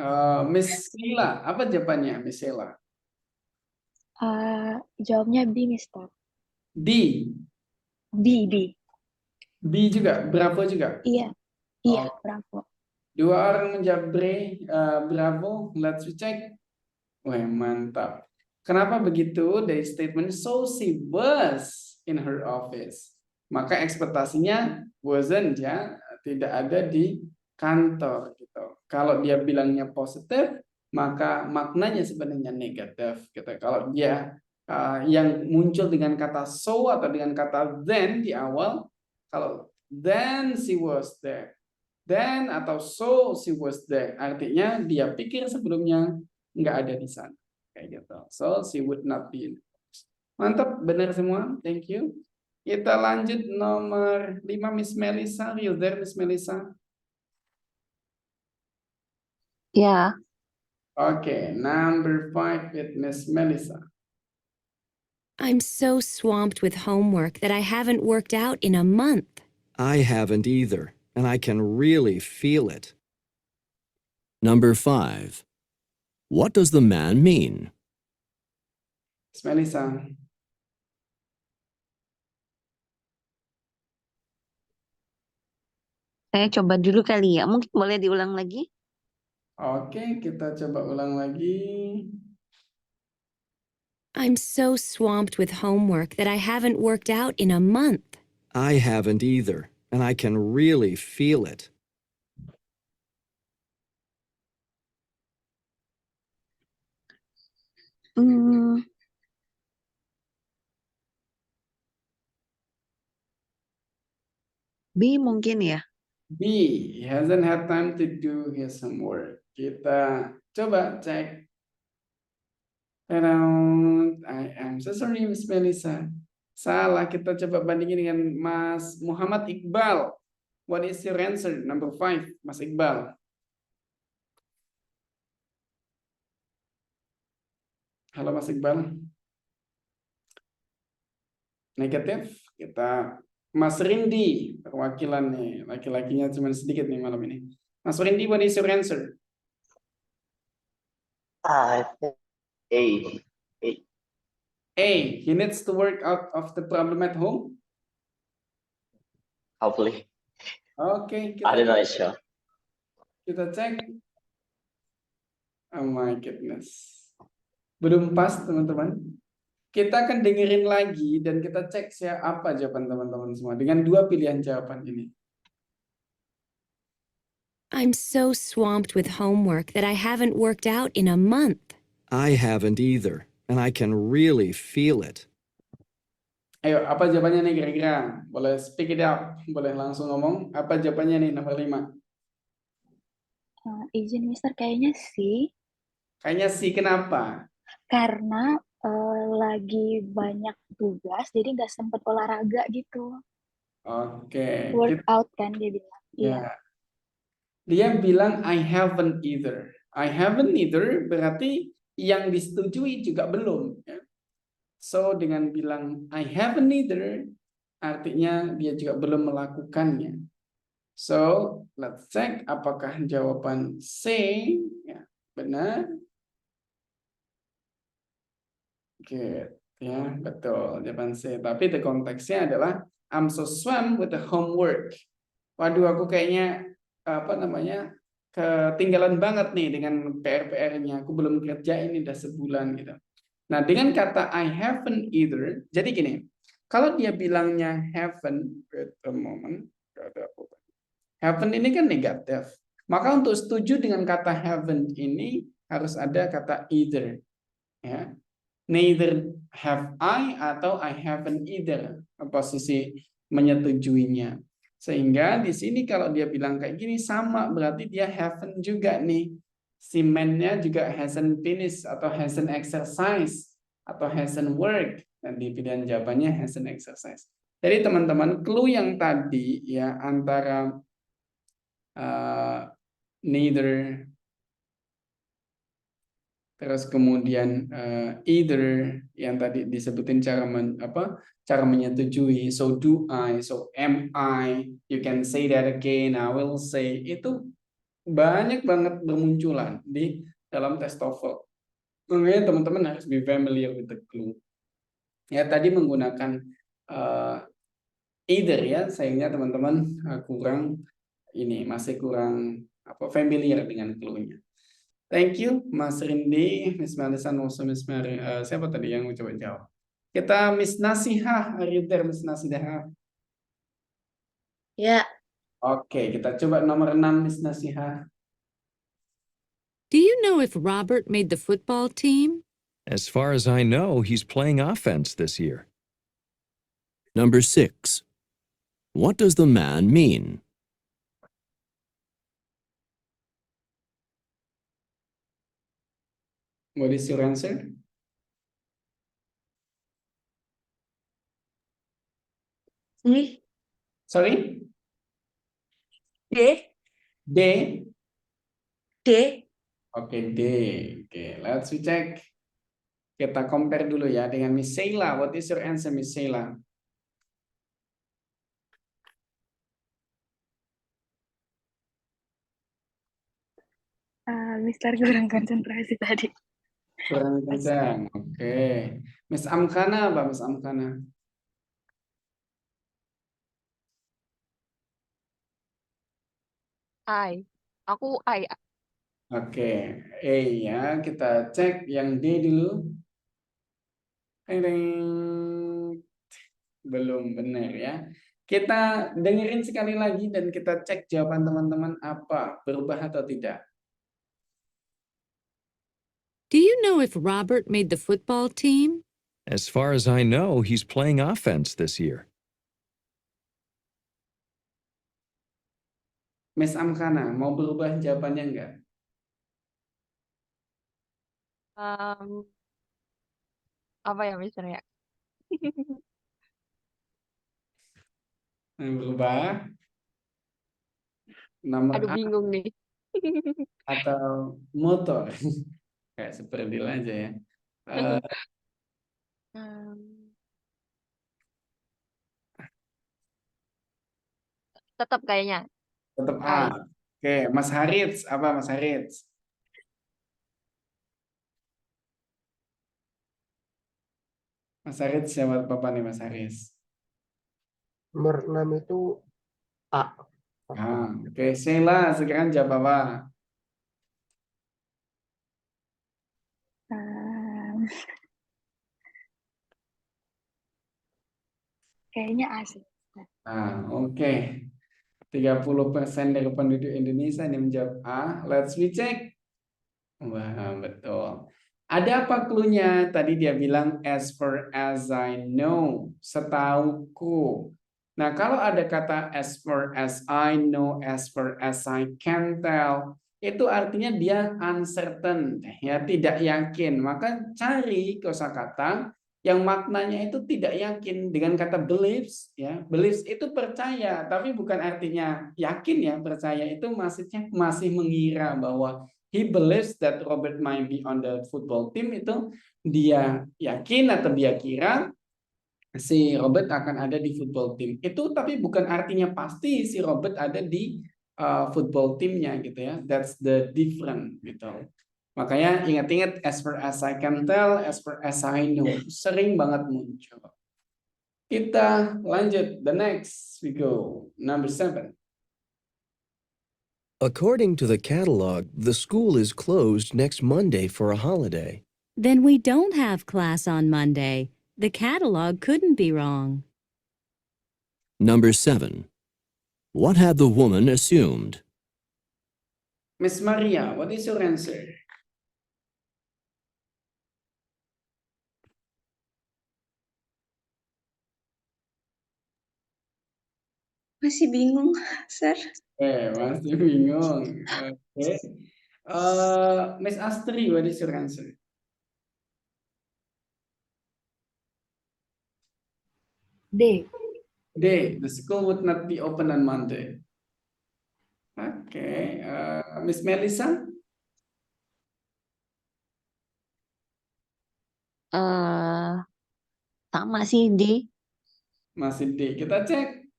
Miss Sheila, apa jawabannya Miss Sheila? Jawabnya B, Mister. D. B. B juga, Bravo juga. Iya, bravo. 2 orang menjawab Bravo. Let's check. Wah, mantap. Kenapa begitu? Dari statement so she was in her office. Maka ekspektasinya wasn't ya, tidak ada di kantor gitu. Kalau dia bilangnya positif, maka maknanya sebenarnya negatif gitu. Kalau dia yang muncul dengan kata so atau dengan kata then di awal, kalau then she was there, then atau so she was there. Artinya dia pikir sebelumnya nggak ada di sana. Kayak gitu. So she would not be in. Mantap, benar semua. Thank you. Kita lanjut nomor 5, Miss Melissa. Are you there, Miss Melissa? Ya, Okay, number 5 with Miss Melissa. I'm so swamped with homework that I haven't worked out in a month. I haven't either, and I can really feel it. Number 5. What does the man mean? Miss Melissa. saya coba dulu kali ya. Mungkin boleh diulang lagi? Oke, kita coba ulang lagi. I'm so swamped with homework that I haven't worked out in a month. I haven't either, and I can really feel it. Hmm, B mungkin ya. B, he hasn't had time to do his homework. Kita coba cek. Around, I am so sorry, Miss Melissa. Salah, kita coba bandingin dengan Mas Muhammad Iqbal. What is your answer? Number 5, Mas Iqbal. Halo Mas Iqbal. Negatif. Kita Mas Rindi, perwakilan nih. Laki-lakinya cuma sedikit nih malam ini. Mas Rindi, what is your answer? A. A, he needs to work out of the problem at home. Hopefully. Oke, I don't know, sure. kita cek. Oh my goodness. Belum pas, teman-teman. Kita akan dengerin lagi dan kita cek apa jawaban teman-teman semua dengan 2 pilihan jawaban ini. I'm so swamped with homework that I haven't worked out in a month. I haven't either, and I can really feel it. Ayo, apa jawabannya nih kira-kira? Boleh speak it up, boleh langsung ngomong. Apa jawabannya nih nomor 5? Izin Mister, kayaknya sih. Kayaknya sih, kenapa? Karena lagi banyak tugas, jadi nggak sempet olahraga gitu. Oke. Workout kan dia bilang. Iya. Ya. Dia bilang I haven't either. I haven't either berarti yang disetujui juga belum. Ya. So dengan bilang I haven't either artinya dia juga belum melakukannya. So let's check apakah jawaban C ya, benar. Oke, ya betul jawaban C. Tapi the konteksnya adalah I'm so swamped with the homework. Waduh, aku kayaknya ketinggalan banget nih dengan PR-nya. Aku belum kerjain ini udah sebulan gitu. Nah, dengan kata I haven't either, jadi gini, kalau dia bilangnya haven't, wait a moment, haven't ini kan negatif. Maka untuk setuju dengan kata haven't ini harus ada kata either. Ya. Neither have I atau I haven't either, posisi menyetujuinya. Sehingga di sini kalau dia bilang kayak gini sama berarti dia haven't juga nih. Si man-nya juga hasn't finished atau hasn't exercise atau hasn't worked, dan di pilihan jawabannya hasn't exercise. Jadi teman-teman, clue yang tadi ya antara neither terus kemudian either yang tadi disebutin cara menyetujui, so do I, so am I, you can say that again, I will say, itu banyak banget bermunculan di dalam tes TOEFL. Makanya teman-teman harus be familiar with the clue. Ya tadi menggunakan either ya, sayangnya teman-teman masih kurang familiar dengan clue-nya. Thank you, Mas Rindi, Miss Melissa, also Miss Mary. Siapa tadi yang mau coba jawab? Kita Miss Nasihah, are you there, Miss Nasihah? Ya. Oke, kita coba nomor 6, Miss Nasihah. Do you know if Robert made the football team? As far as I know, he's playing offense this year. Number 6. What does the man mean? What is your answer? Nih, Sorry? D, D? D. Oke, D. Oke, let's we check. Kita compare dulu ya dengan Miss Sheila. What is your answer, Miss Sheila? Mister kurang konsentrasi tadi. Kurang kencang. Oke. Miss Amkana apa, Miss Amkana? I. Aku I. Oke. E ya, kita cek yang D dulu. Ding, ding. Belum benar ya. Kita dengerin sekali lagi dan kita cek jawaban teman-teman apa, berubah atau tidak. Do you know if Robert made the football team? As far as I know, he's playing offense this year. Miss Amkana, mau berubah jawabannya enggak? Apa ya misalnya? Mau berubah? Nomor Aduh A bingung nih. atau motor? Kayak seperti aja ya. Tetap kayaknya. Tetap A. I. Oke, Mas Harits, apa Mas Harits? Mas Harits jawab apa nih Mas Haris? Nomor 6 itu A. Oke, Sheila, sekarang jawab apa? Kayaknya A sih. Oke. 30% dari penduduk Indonesia yang menjawab A. Let's we check. Wah, betul. Ada apa cluenya? Tadi dia bilang as far as I know, setauku. Nah, kalau ada kata as far as I know, as far as I can tell, itu artinya dia uncertain, ya, tidak yakin. Maka cari kosakata yang maknanya itu tidak yakin dengan kata beliefs, ya. Beliefs itu percaya, tapi bukan artinya yakin ya. Percaya itu maksudnya masih mengira bahwa he believes that Robert might be on the football team, itu dia yakin atau dia kira si Robert akan ada di football team. Itu tapi bukan artinya pasti si Robert ada di football teamnya gitu ya. That's the different gitu. Makanya ingat-ingat as far as I can tell, as far as I know, sering banget muncul. Kita lanjut, the next we go, number 7. According to the catalog, the school is closed next Monday for a holiday. Then we don't have class on Monday. The catalog couldn't be wrong. Number 7. What had the woman assumed? Miss Maria, what is your answer? Masih bingung, Sir. Masih bingung. Oke. Miss Astri, what is your answer? D. D. The school would not be open on Monday. Oke. Miss Melissa? Sama sih D. Masih D. Kita cek.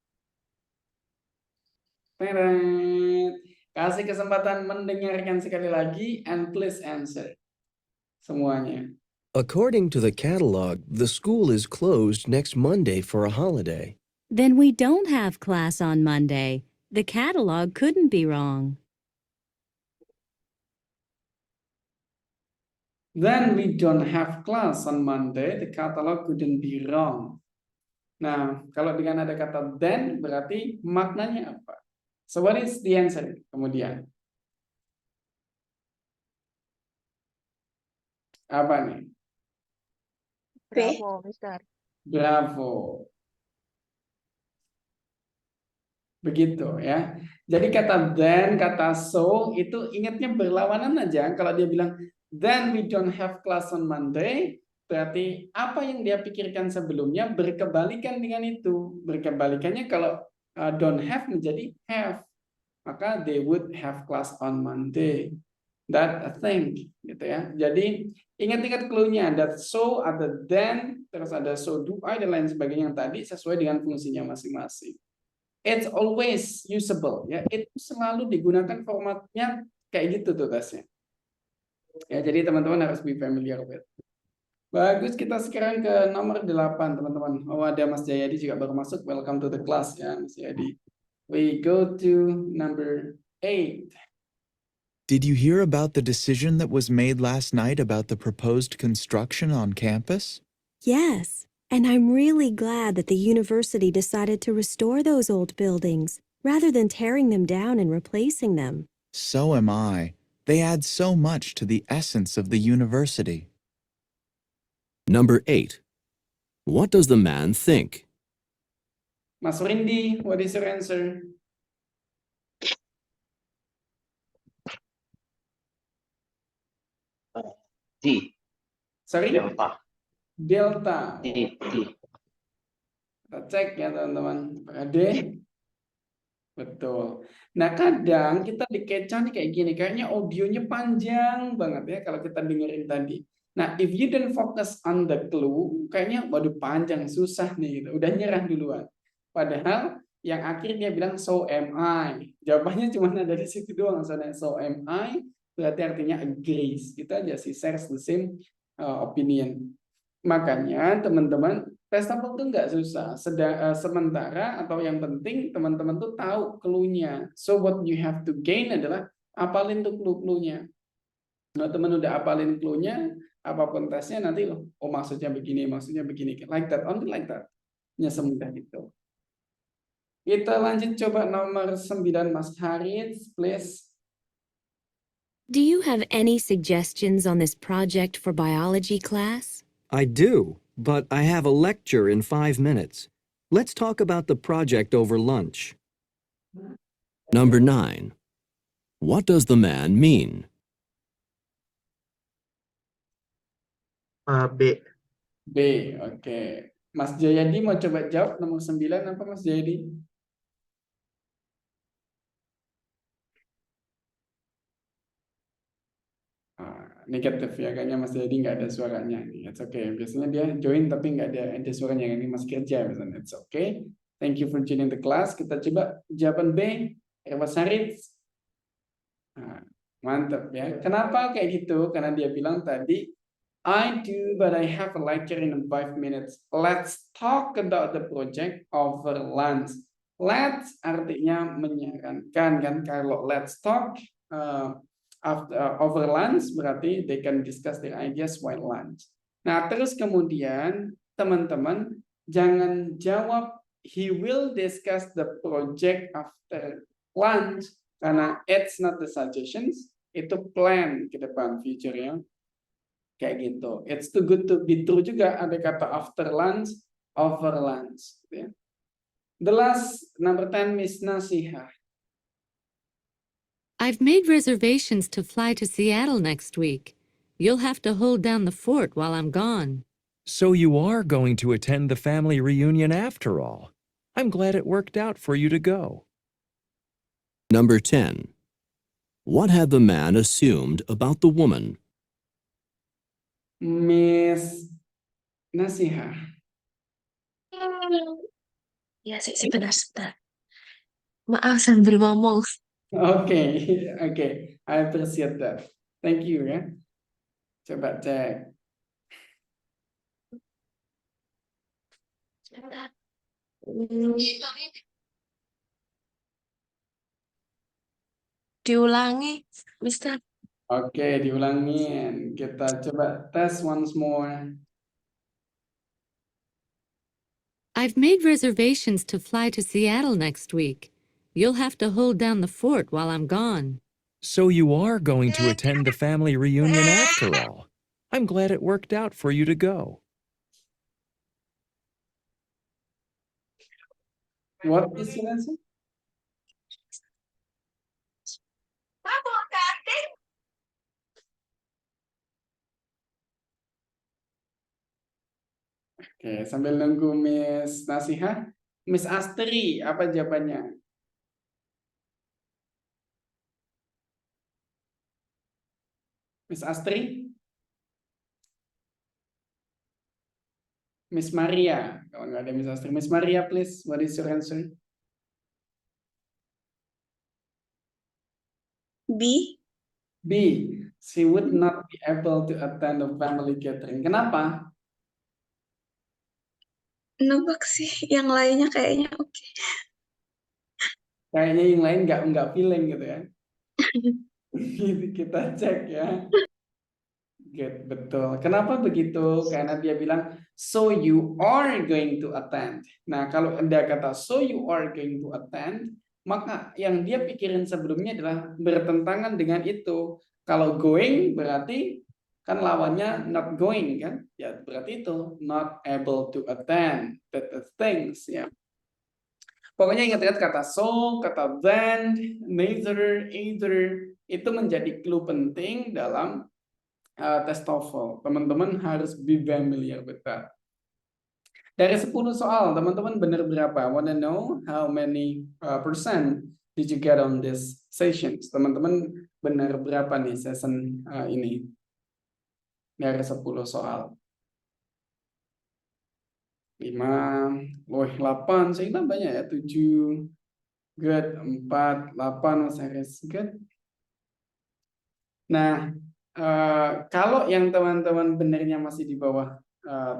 Teret. Kasih kesempatan mendengarkan sekali lagi and please answer. Semuanya. According to the catalog, the school is closed next Monday for a holiday. Then we don't have class on Monday. The catalog couldn't be wrong. Then we don't have class on Monday. The catalog couldn't be wrong. Nah, kalau dengan ada kata then, berarti maknanya apa? So what is the answer kemudian? Apa nih? Bravo, Mister. Bravo. Begitu ya. Jadi kata then, kata so itu ingatnya berlawanan aja. Kalau dia bilang then we don't have class on Monday, berarti apa yang dia pikirkan sebelumnya berkebalikan dengan itu. Berkebalikannya kalau don't have menjadi have, maka they would have class on Monday. That a thing, gitu ya. Jadi ingat-ingat clue-nya, ada so, ada then, terus ada so do I dan lain sebagainya yang tadi sesuai dengan fungsinya masing-masing. It's always usable, ya. Itu selalu digunakan formatnya kayak gitu tuh tesnya. Ya, jadi teman-teman harus be familiar with. Bagus, kita sekarang ke nomor 8, teman-teman. Oh, ada Mas Jayadi juga baru masuk. Welcome to the class, ya, Mas Jayadi. We go to number 8. Did you hear about the decision that was made last night about the proposed construction on campus? Yes, and I'm really glad that the university decided to restore those old buildings rather than tearing them down and replacing them. So am I. They add so much to the essence of the university. Number 8. What does the man think? Mas Rindi, what is your answer? D. Sorry? Delta. Delta. D. Kita cek ya teman-teman. Apakah D? Betul. Nah, kadang kita dikeca nih kayak gini. Kayaknya audionya panjang banget ya kalau kita dengerin tadi. Nah, if you don't focus on the clue, kayaknya waduh panjang, susah nih gitu. Udah nyerah duluan. Padahal yang akhir dia bilang so am I. Jawabannya cuma ada di situ doang. So am I berarti artinya agrees. Kita aja sih shares the same opinion. Makanya teman-teman tes TOEFL itu nggak susah. Sementara atau yang penting teman-teman tuh tahu clue-nya. So what you have to gain adalah apalin tuh clue-cluenya. Nah, teman udah apalin clue-nya, apapun tesnya nanti oh maksudnya begini, like that, only like that. Ya semudah itu. Kita lanjut coba nomor 9 Mas Haris, please. Do you have any suggestions on this project for biology class? I do, but I have a lecture in 5 minutes. Let's talk about the project over lunch. Number 9. What does the man mean? B. B, oke. Mas Jayadi mau coba jawab nomor 9 apa Mas Jayadi? Negatif ya, kayaknya Mas Jayadi nggak ada suaranya. It's okay. Biasanya dia join tapi nggak ada suaranya. Ini Mas kerja misalnya. It's okay. Thank you for joining the class. Kita coba jawaban B. Mas Haris. Mantap ya. Kenapa kayak gitu? Karena dia bilang tadi I do, but I have a lecture in 5 minutes. Let's talk about the project over lunch. Let's artinya menyarankan kan. Kalau let's talk over lunch berarti they can discuss their ideas while lunch. Nah, terus kemudian teman-teman jangan jawab he will discuss the project after lunch karena it's not the suggestions, itu plan ke depan future-nya. Kayak gitu. It's too good to be true juga ada kata after lunch, over lunch. Ya. The last, number 10, Miss Nasihah. I've made reservations to fly to Seattle next week. You'll have to hold down the fort while I'm gone. So you are going to attend the family reunion after all. I'm glad it worked out for you to go. Number 10. What had the man assumed about the woman? Miss Nasihah. Ya, sebentar. Maaf, sambil ngomong. Okay. I appreciate that. Thank you ya. Coba cek. Diulangi, Mister. Oke, diulangin. Kita coba tes once more. I've made reservations to fly to Seattle next week. You'll have to hold down the fort while I'm gone. So you are going to attend the family reunion after all. I'm glad it worked out for you to go. What is your answer? Oke, sambil nunggu Miss Nasihah, Miss Astri, apa jawabannya? Miss Astri? Miss Maria, kalau nggak ada Miss Astri. Miss Maria, please, what is your answer? B. B. She would not be able to attend the family gathering. Kenapa? Nebak sih, yang lainnya kayaknya oke. Kayaknya yang lain nggak feeling gitu ya. Kita cek ya. Good, betul. Kenapa begitu? Karena dia bilang, so you are going to attend. Nah, kalau Anda kata, so you are going to attend, maka yang dia pikirin sebelumnya adalah bertentangan dengan itu. Kalau going berarti kan lawannya not going kan? Ya berarti itu not able to attend that things ya. Pokoknya ingat-ingat kata so, kata then, neither, either itu menjadi clue penting dalam tes TOEFL. Teman-teman harus be familiar with that. Dari 10 soal, teman-teman benar berapa? Wanna know how many percent did you get on this sessions? Teman-teman benar berapa nih session ini? Dari 10 soal. 5, 8, saya kira banyak ya, 7, good, 4, 8, Mas Haris, good. Nah, kalau yang teman-teman benarnya masih di bawah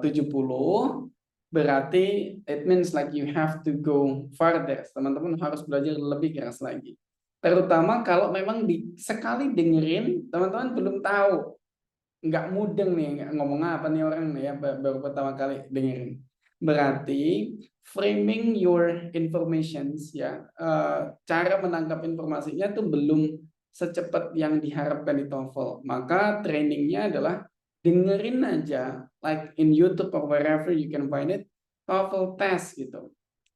70, berarti it means like you have to go further. Teman-teman harus belajar lebih keras lagi. Terutama kalau memang sekali dengerin, teman-teman belum tahu. Nggak mudeng nih, nggak ngomong apa nih orang nih ya, baru pertama kali dengerin. Berarti framing your informations ya, cara menangkap informasinya tuh belum secepat yang diharapkan di TOEFL. Maka trainingnya adalah dengerin aja, like in YouTube or wherever you can find it, TOEFL test gitu,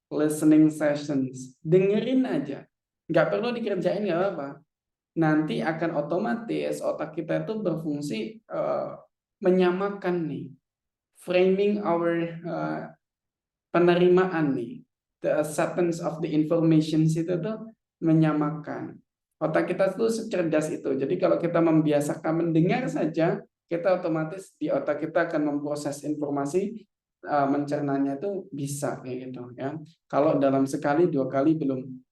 listening sessions, dengerin aja, nggak perlu dikerjain nggak apa-apa. Nanti akan otomatis otak kita itu berfungsi menyamakan nih, framing our penerimaan nih, the acceptance of the information itu tuh menyamakan. Otak kita tuh secerdas itu. Jadi kalau kita membiasakan mendengar saja, kita otomatis di otak kita akan memproses informasi, mencernanya itu bisa kayak gitu ya. Kalau dalam sekali 2 kali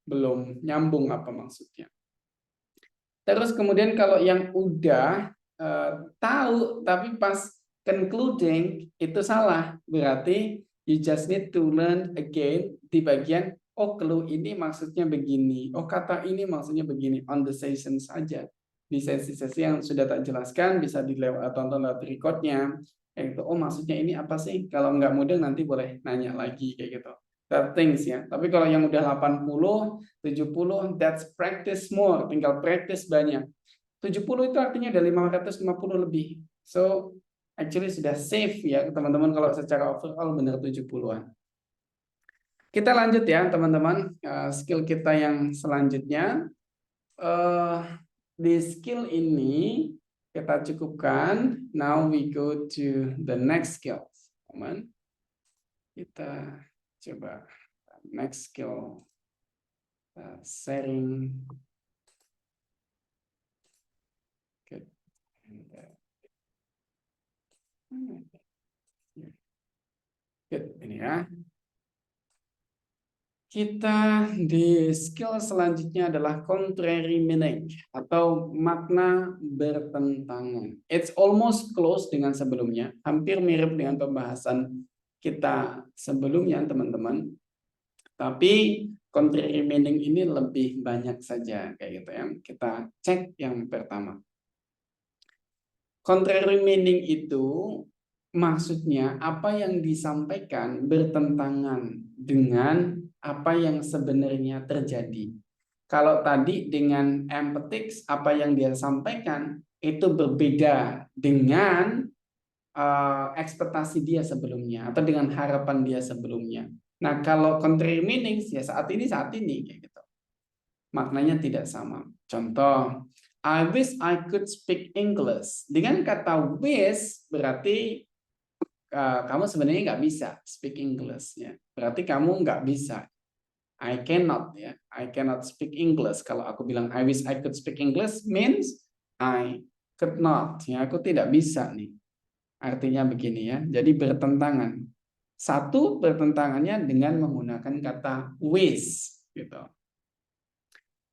belum nyambung apa maksudnya. Terus kemudian kalau yang udah tahu tapi pas concluding itu salah, berarti you just need to learn again di bagian oh clue ini maksudnya begini, oh kata ini maksudnya begini, on the session saja. Di sesi-sesi yang sudah tak jelaskan bisa tonton lewat recordnya. Itu oh maksudnya ini apa sih? Kalau nggak mudah nanti boleh nanya lagi kayak gitu. That things ya. Tapi kalau yang udah 80, 70, that's practice more. Tinggal practice banyak. 70 itu artinya ada 550 lebih. So, actually sudah safe ya teman-teman kalau secara overall benar 70-an. Kita lanjut ya teman-teman. Skill kita yang selanjutnya. Di skill ini kita cukupkan. Now we go to the next skill. Teman. Kita coba next skill. Sharing. Good. Good. Ini ya. Kita di skill selanjutnya adalah contrary meaning atau makna bertentangan. It's almost close dengan sebelumnya, hampir mirip dengan pembahasan kita sebelumnya teman-teman. Tapi contrary meaning ini lebih banyak saja kayak gitu ya. Kita cek yang pertama. Contrary meaning itu maksudnya apa yang disampaikan bertentangan dengan apa yang sebenarnya terjadi. Kalau tadi dengan empathics, apa yang dia sampaikan itu berbeda dengan ekspektasi dia sebelumnya atau dengan harapan dia sebelumnya. Nah, kalau contrary meanings ya saat ini kayak gitu. Maknanya tidak sama. Contoh, I wish I could speak English. Dengan kata wish berarti kamu sebenarnya nggak bisa speak English ya. Berarti kamu nggak bisa. I cannot ya. I cannot speak English. Kalau aku bilang I wish I could speak English means I could not. Ya, aku tidak bisa nih. Artinya begini ya. Jadi bertentangan. Satu bertentangannya dengan menggunakan kata wish gitu.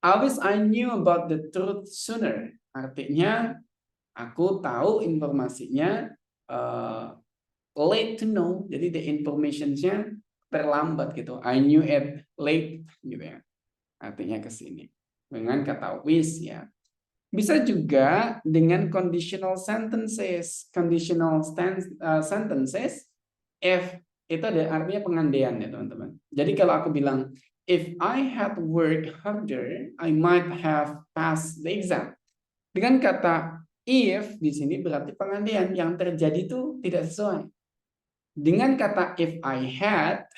I wish I knew about the truth sooner. Artinya aku tahu informasinya late to know. Jadi the information-nya terlambat gitu. I knew it late gitu ya. Artinya ke sini. Dengan kata wish ya. Bisa juga dengan conditional sentences. Conditional sentences if itu ada artinya pengandaian ya teman-teman. Jadi kalau aku bilang if I had worked harder, I might have passed the exam. Dengan kata if di sini berarti pengandaian yang terjadi itu tidak sesuai. Dengan kata if I had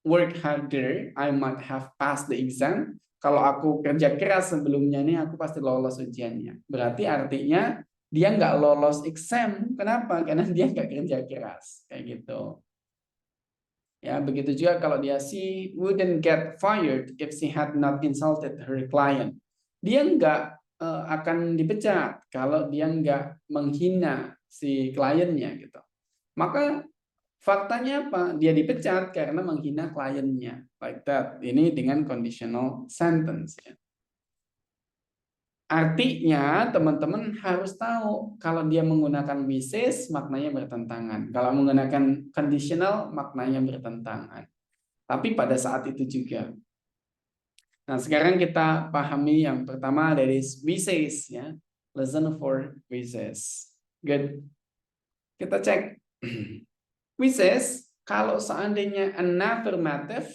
worked harder, I might have passed the exam. Kalau aku kerja keras sebelumnya nih, aku pasti lolos ujiannya. Berarti artinya dia nggak lolos exam. Kenapa? Karena dia nggak kerja keras. Kayak gitu. Ya, begitu juga kalau dia she wouldn't get fired if she had not insulted her client. Dia nggak akan dipecat kalau dia nggak menghina si kliennya gitu. Maka faktanya apa? Dia dipecat karena menghina kliennya. Like that. Ini dengan conditional sentence. Ya. Artinya teman-teman harus tahu kalau dia menggunakan wishes maknanya bertentangan. Kalau menggunakan conditional maknanya bertentangan. Tapi pada saat itu juga. Nah sekarang kita pahami yang pertama dari wishes. Ya. Listen for wishes. Good. Kita cek. Wishes, kalau seandainya an affirmative,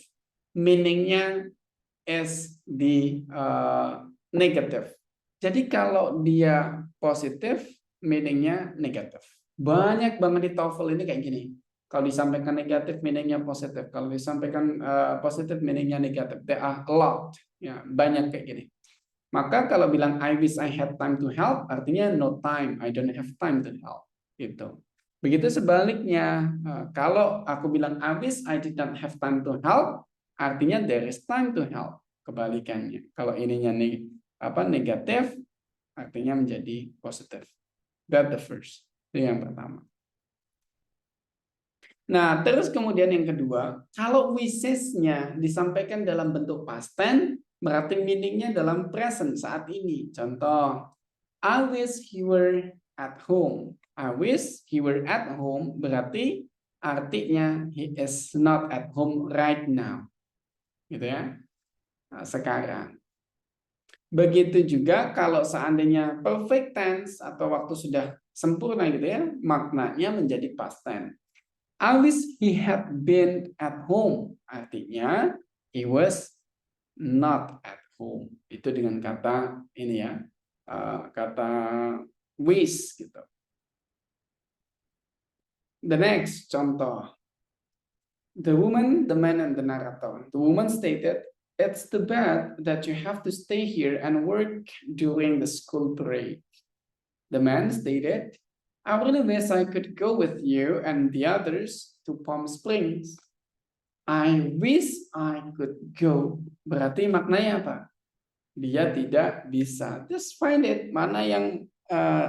meaningnya is the negative. Jadi kalau dia positif, meaningnya negatif. Banyak banget di TOEFL ini kayak gini. Kalau disampaikan negatif, meaningnya positif. Kalau disampaikan positif, meaningnya negatif. There are a lot. Ya, banyak kayak gini. Maka kalau bilang I wish I had time to help, artinya no time. I don't have time to help. Gitu. Begitu sebaliknya, kalau aku bilang I wish I did not have time to help, artinya there is time to help. Kebalikannya, kalau ininya negatif, artinya menjadi positif. That the first. Itu yang pertama. Nah, terus kemudian yang kedua, kalau wishes-nya disampaikan dalam bentuk past tense, berarti meaning-nya dalam present saat ini. Contoh, I wish he were at home. I wish he were at home berarti artinya he is not at home right now. Gitu ya. Nah, sekarang. Begitu juga kalau seandainya perfect tense atau waktu sudah sempurna gitu ya, maknanya menjadi past tense. I wish he had been at home. Artinya he was not at home. Itu dengan kata ini ya. Kata wish gitu. The next contoh. The woman, the man, and the narrator. The woman stated, it's too bad that you have to stay here and work during the school break. The man stated, I really wish I could go with you and the others to Palm Springs. I wish I could go. Berarti maknanya apa? Dia tidak bisa. Just find it. Mana yang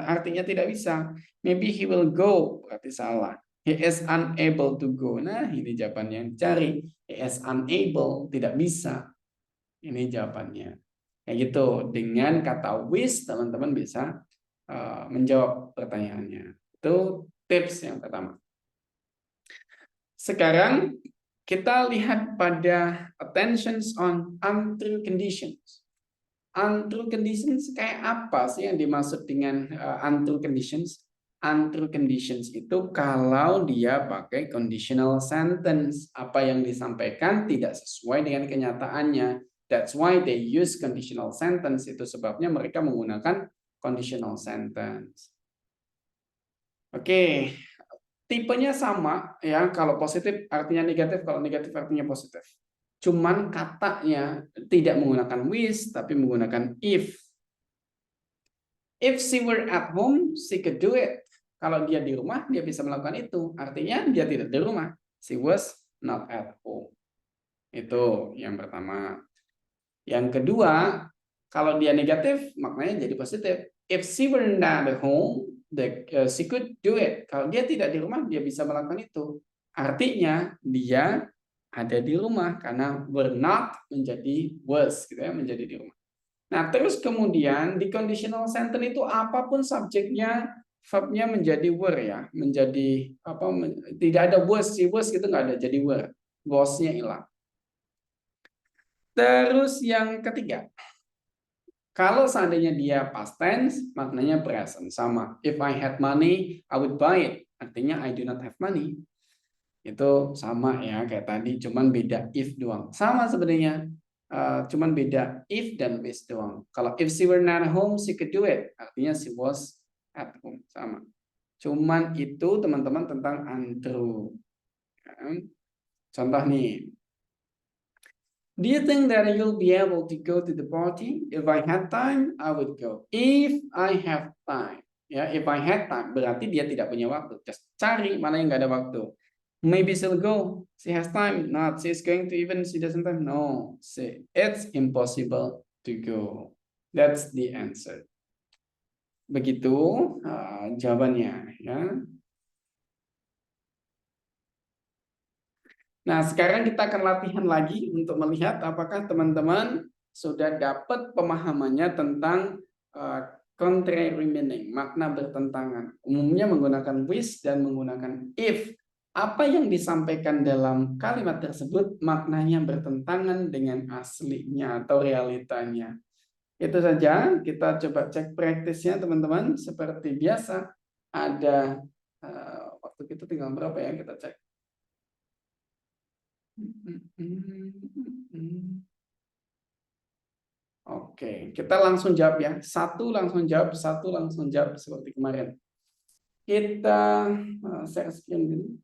artinya tidak bisa. Maybe he will go. Berarti salah. He is unable to go. Nah, ini jawabannya yang dicari. He is unable. Tidak bisa. Ini jawabannya. Kayak gitu. Dengan kata wish, teman-teman bisa menjawab pertanyaannya. Itu tips yang pertama. Sekarang kita lihat pada attentions on untrue conditions. Untrue conditions kayak apa sih yang dimaksud dengan untrue conditions? Untrue conditions itu kalau dia pakai conditional sentence. Apa yang disampaikan tidak sesuai dengan kenyataannya. That's why they use conditional sentence. Itu sebabnya mereka menggunakan conditional sentence. Oke, tipenya sama ya. Kalau positif artinya negatif, kalau negatif artinya positif. Cuman katanya tidak menggunakan wish, tapi menggunakan if. If she were at home, she could do it. Kalau dia di rumah, dia bisa melakukan itu. Artinya dia tidak di rumah. She was not at home. Itu yang pertama. Yang kedua, kalau dia negatif, maknanya jadi positif. If she were not at home, she could do it. Kalau dia tidak di rumah, dia bisa melakukan itu. Artinya dia ada di rumah karena were not menjadi was, gitu ya, menjadi di rumah. Nah, terus kemudian di conditional sentence itu apapun subjeknya, verbnya menjadi were ya, menjadi apa? Tidak ada was, si was gitu nggak ada, jadi were, was-nya hilang. Terus yang ketiga, kalau seandainya dia past tense, maknanya present sama. If I had money, I would buy it. Artinya I do not have money. Itu sama ya kayak tadi, cuman beda if doang. Sama sebenarnya. Cuman beda if dan was doang. Kalau if she were not home, she could do it. Artinya she was at home. Sama. Cuman itu teman-teman tentang untrue. Contoh nih. Do you think that you'll be able to go to the party? If I had time, I would go. If I have time. Ya, if I had time. Berarti dia tidak punya waktu. Just cari mana yang nggak ada waktu. Maybe she'll go. She has time. Not she's going to even she doesn't have. No. It's impossible to go. That's the answer. Begitu jawabannya. Ya. Nah, sekarang kita akan latihan lagi untuk melihat apakah teman-teman sudah dapat pemahamannya tentang contrary meaning, makna bertentangan. Umumnya menggunakan with dan menggunakan if. Apa yang disampaikan dalam kalimat tersebut maknanya bertentangan dengan aslinya atau realitanya. Itu saja, kita coba cek praktisnya teman-teman. Seperti biasa, ada waktu kita tinggal berapa ya, kita cek. Oke, kita langsung jawab ya. Satu langsung jawab seperti kemarin. Kita share screen dulu.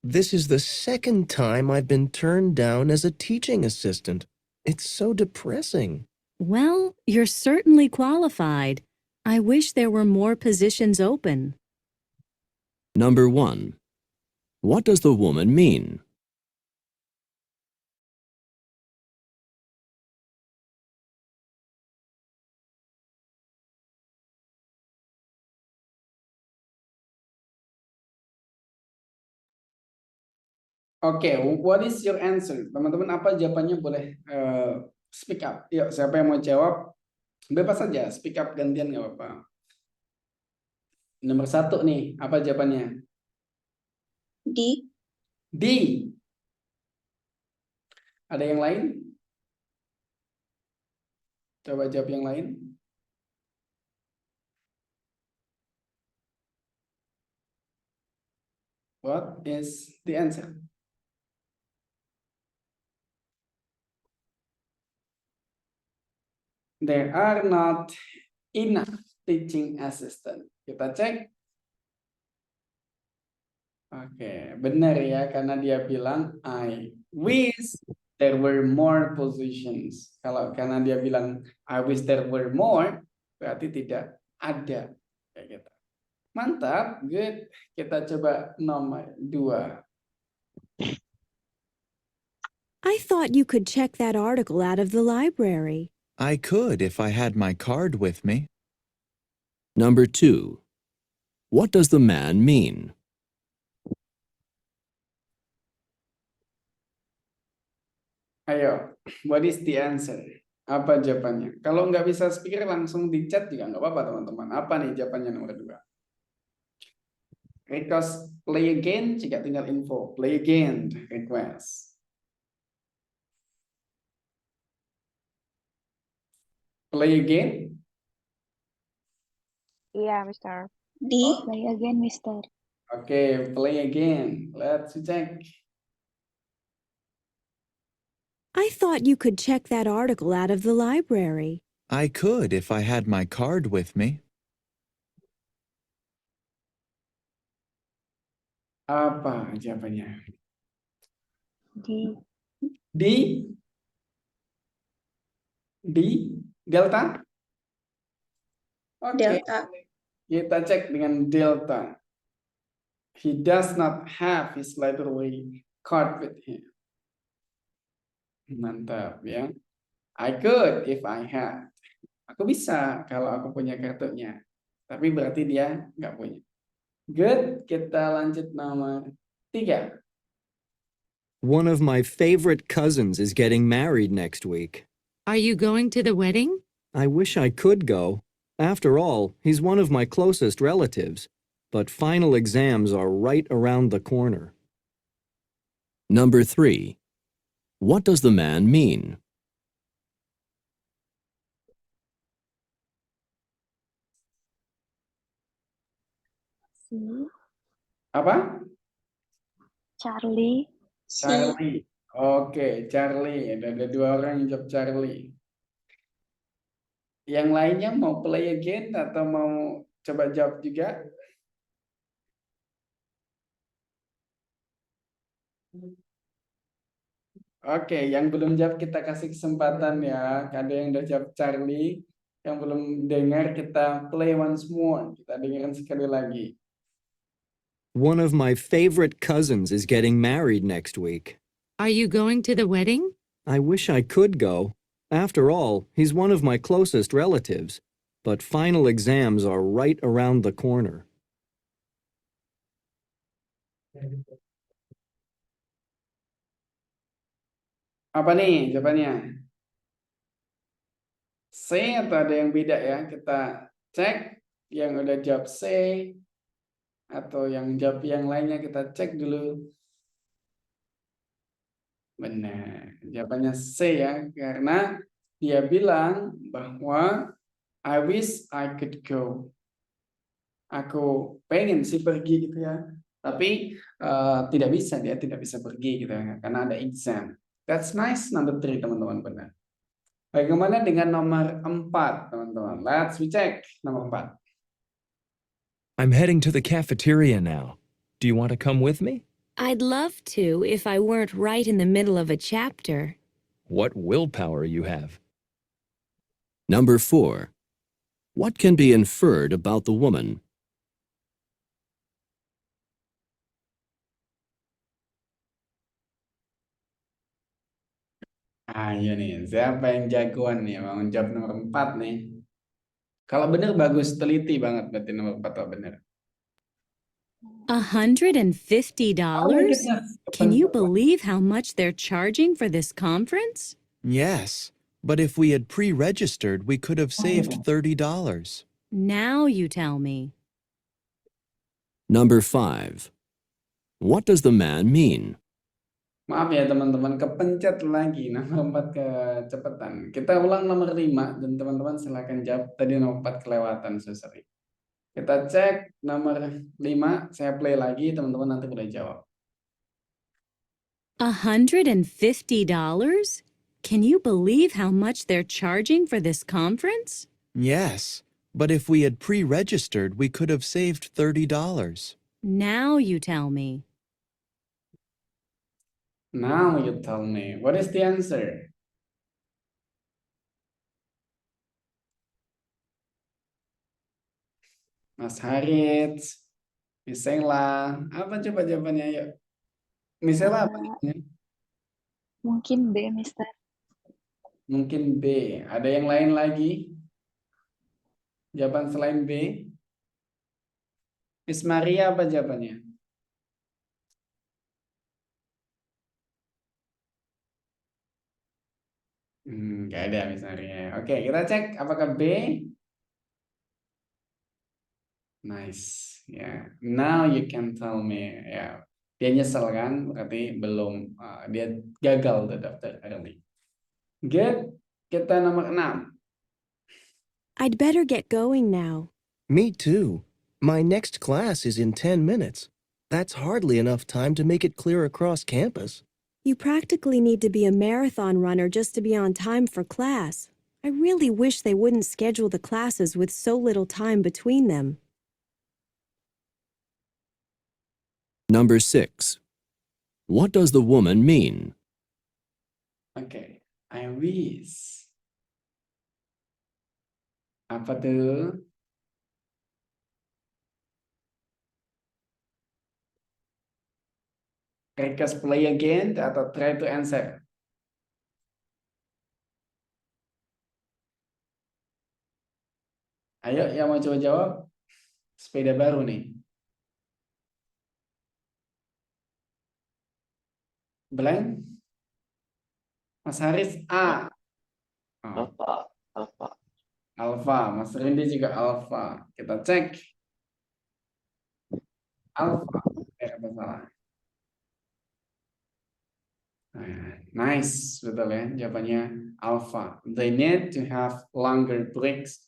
This is the second time I've been turned down as a teaching assistant. It's so depressing. Well, you're certainly qualified. I wish there were more positions open. Number 1. What does the woman mean? Oke, what is your answer? Teman-teman, apa jawabannya? Boleh speak up. Yuk, siapa yang mau jawab? Bebas saja, speak up gantian nggak apa-apa. Nomor 1 nih, apa jawabannya? D. D. Ada yang lain? Coba jawab yang lain. What is the answer? There are not enough teaching assistant. Kita cek. Oke, benar ya, karena dia bilang I wish there were more positions. Karena dia bilang I wish there were more, berarti tidak ada. Kayak gitu. Mantap, good. Kita coba nomor 2. I thought you could check that article out of the library. I could if I had my card with me. Number 2. What does the man mean? Ayo, what is the answer? Apa jawabannya? Kalau nggak bisa speaker langsung di chat juga nggak apa-apa teman-teman. Apa nih jawabannya nomor 2? Request play again, jika tinggal info. Play again, request. Play again. Iya, Mister. D. Play again, Mister. Oke, play again. Let's check. I thought you could check that article out of the library. I could if I had my card with me. Apa jawabannya? Di Di delta? Oke, Delta. kita cek dengan delta. He does not have his library card with him. Mantap ya. I could if I had. Aku bisa kalau aku punya kartunya. Tapi berarti dia nggak punya. Good, kita lanjut nomor 3. One of my favorite cousins is getting married next week. Are you going to the wedding? I wish I could go. After all, he's one of my closest relatives. But final exams are right around the corner. Number 3. What does the man mean? si Apa? Charlie. Si. Charlie. Oke, Charlie. Ada 2 orang yang jawab Charlie. Yang lainnya mau play again atau mau coba jawab juga? Oke, yang belum jawab kita kasih kesempatan ya. Ada yang udah jawab Charlie, yang belum dengar kita play once more. Kita dengerin sekali lagi. One of my favorite cousins is getting married next week. Are you going to the wedding? I wish I could go. After all, he's one of my closest relatives. But final exams are right around the corner. Apa nih jawabannya? C atau ada yang beda ya? Kita cek yang udah jawab C atau yang jawab yang lainnya kita cek dulu. Benar, jawabannya C ya, karena dia bilang bahwa I wish I could go. Aku pengen sih pergi gitu ya, tapi tidak bisa, dia tidak bisa pergi gitu ya, karena ada exam. That's nice, number 3 teman-teman, benar. Bagaimana dengan nomor 4 teman-teman? Let's check nomor 4. I'm heading to the cafeteria now. Do you want to come with me? I'd love to if I weren't right in the middle of a chapter. What willpower you have. Number 4. What can be inferred about the woman? Ayo nih, siapa yang jagoan nih? Mau jawab nomor 4 nih. Kalau benar bagus, teliti banget berarti nomor 4 kalau benar. $150? Can you believe how much they're charging for this conference? Yes, but if we had pre-registered, we could have saved $30. Now you tell me. Number 5. What does the man mean? Maaf ya teman-teman, kepencet lagi nomor 4 kecepatan. Kita ulang nomor 5 dan teman-teman silakan jawab. Tadi nomor 4 kelewatan, sorry. Kita cek nomor 5, saya play lagi, teman-teman nanti boleh jawab. $150? Can you believe how much they're charging for this conference? Yes, but if we had pre-registered, we could have saved $30. Now you tell me. Now you tell me, what is the answer? Mas Harits, Misela, apa coba jawabannya yuk? Misela apa jawabannya? Mungkin B, Mister. Mungkin B. Ada yang lain lagi? Jawaban selain B? Miss Maria apa jawabannya? Nggak ada Miss Maria. Oke, kita cek apakah B? Nice. Ya, now you can tell me. Ya, dia nyesel kan? Berarti belum. Dia gagal tuh daftar early. Good. Kita nomor 6. I'd better get going now. Me too. My next class is in 10 minutes. That's hardly enough time to make it clear across campus. You practically need to be a marathon runner just to be on time for class. I really wish they wouldn't schedule the classes with so little time between them. Number 6. What does the woman mean? Oke, I wish. Apa tuh? Request play again atau try to answer? Ayo, yang mau coba jawab? Sepeda baru nih. Blank? Mas Haris A. Oh, Alfa. Mas Rindi juga Alfa. Kita cek. Alfa. Apa salah? Nice, betul ya. Jawabannya Alpha. They need to have longer breaks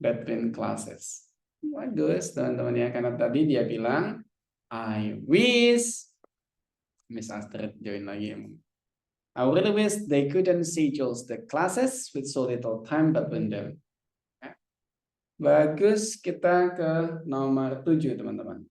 between classes. Bagus, teman-teman ya. Karena tadi dia bilang, I wish. Miss Astrid join lagi. I really wish they couldn't schedule the classes with so little time between them. Ya. Bagus, kita ke nomor 7, teman-teman.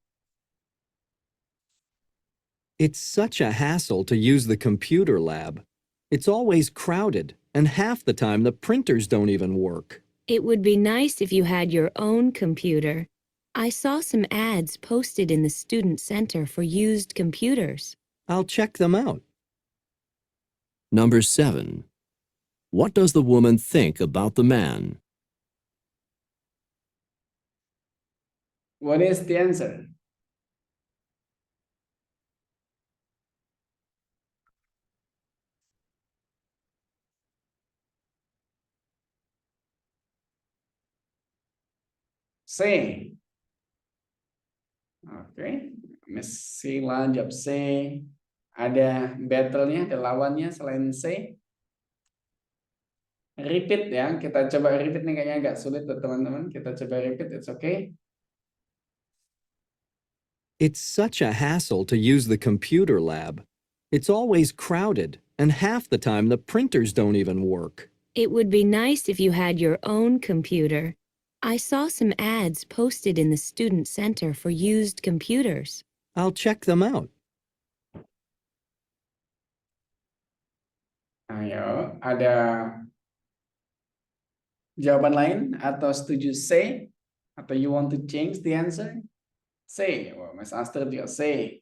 It's such a hassle to use the computer lab. It's always crowded, and half the time the printers don't even work. It would be nice if you had your own computer. I saw some ads posted in the student center for used computers. I'll check them out. Number 7. What does the woman think about the man? What is the answer? C. Oke, Miss Sila jawab C. Ada battle-nya, ada lawannya selain C. Repeat ya, kita coba repeat nih, kayaknya agak sulit tuh teman-teman. Kita coba repeat, it's okay. It's such a hassle to use the computer lab. It's always crowded, and half the time the printers don't even work. It would be nice if you had your own computer. I saw some ads posted in the student center for used computers. I'll check them out. Ayo, ada jawaban lain atau setuju C? Atau you want to change the answer? C. Wah, Mas Astrid juga C.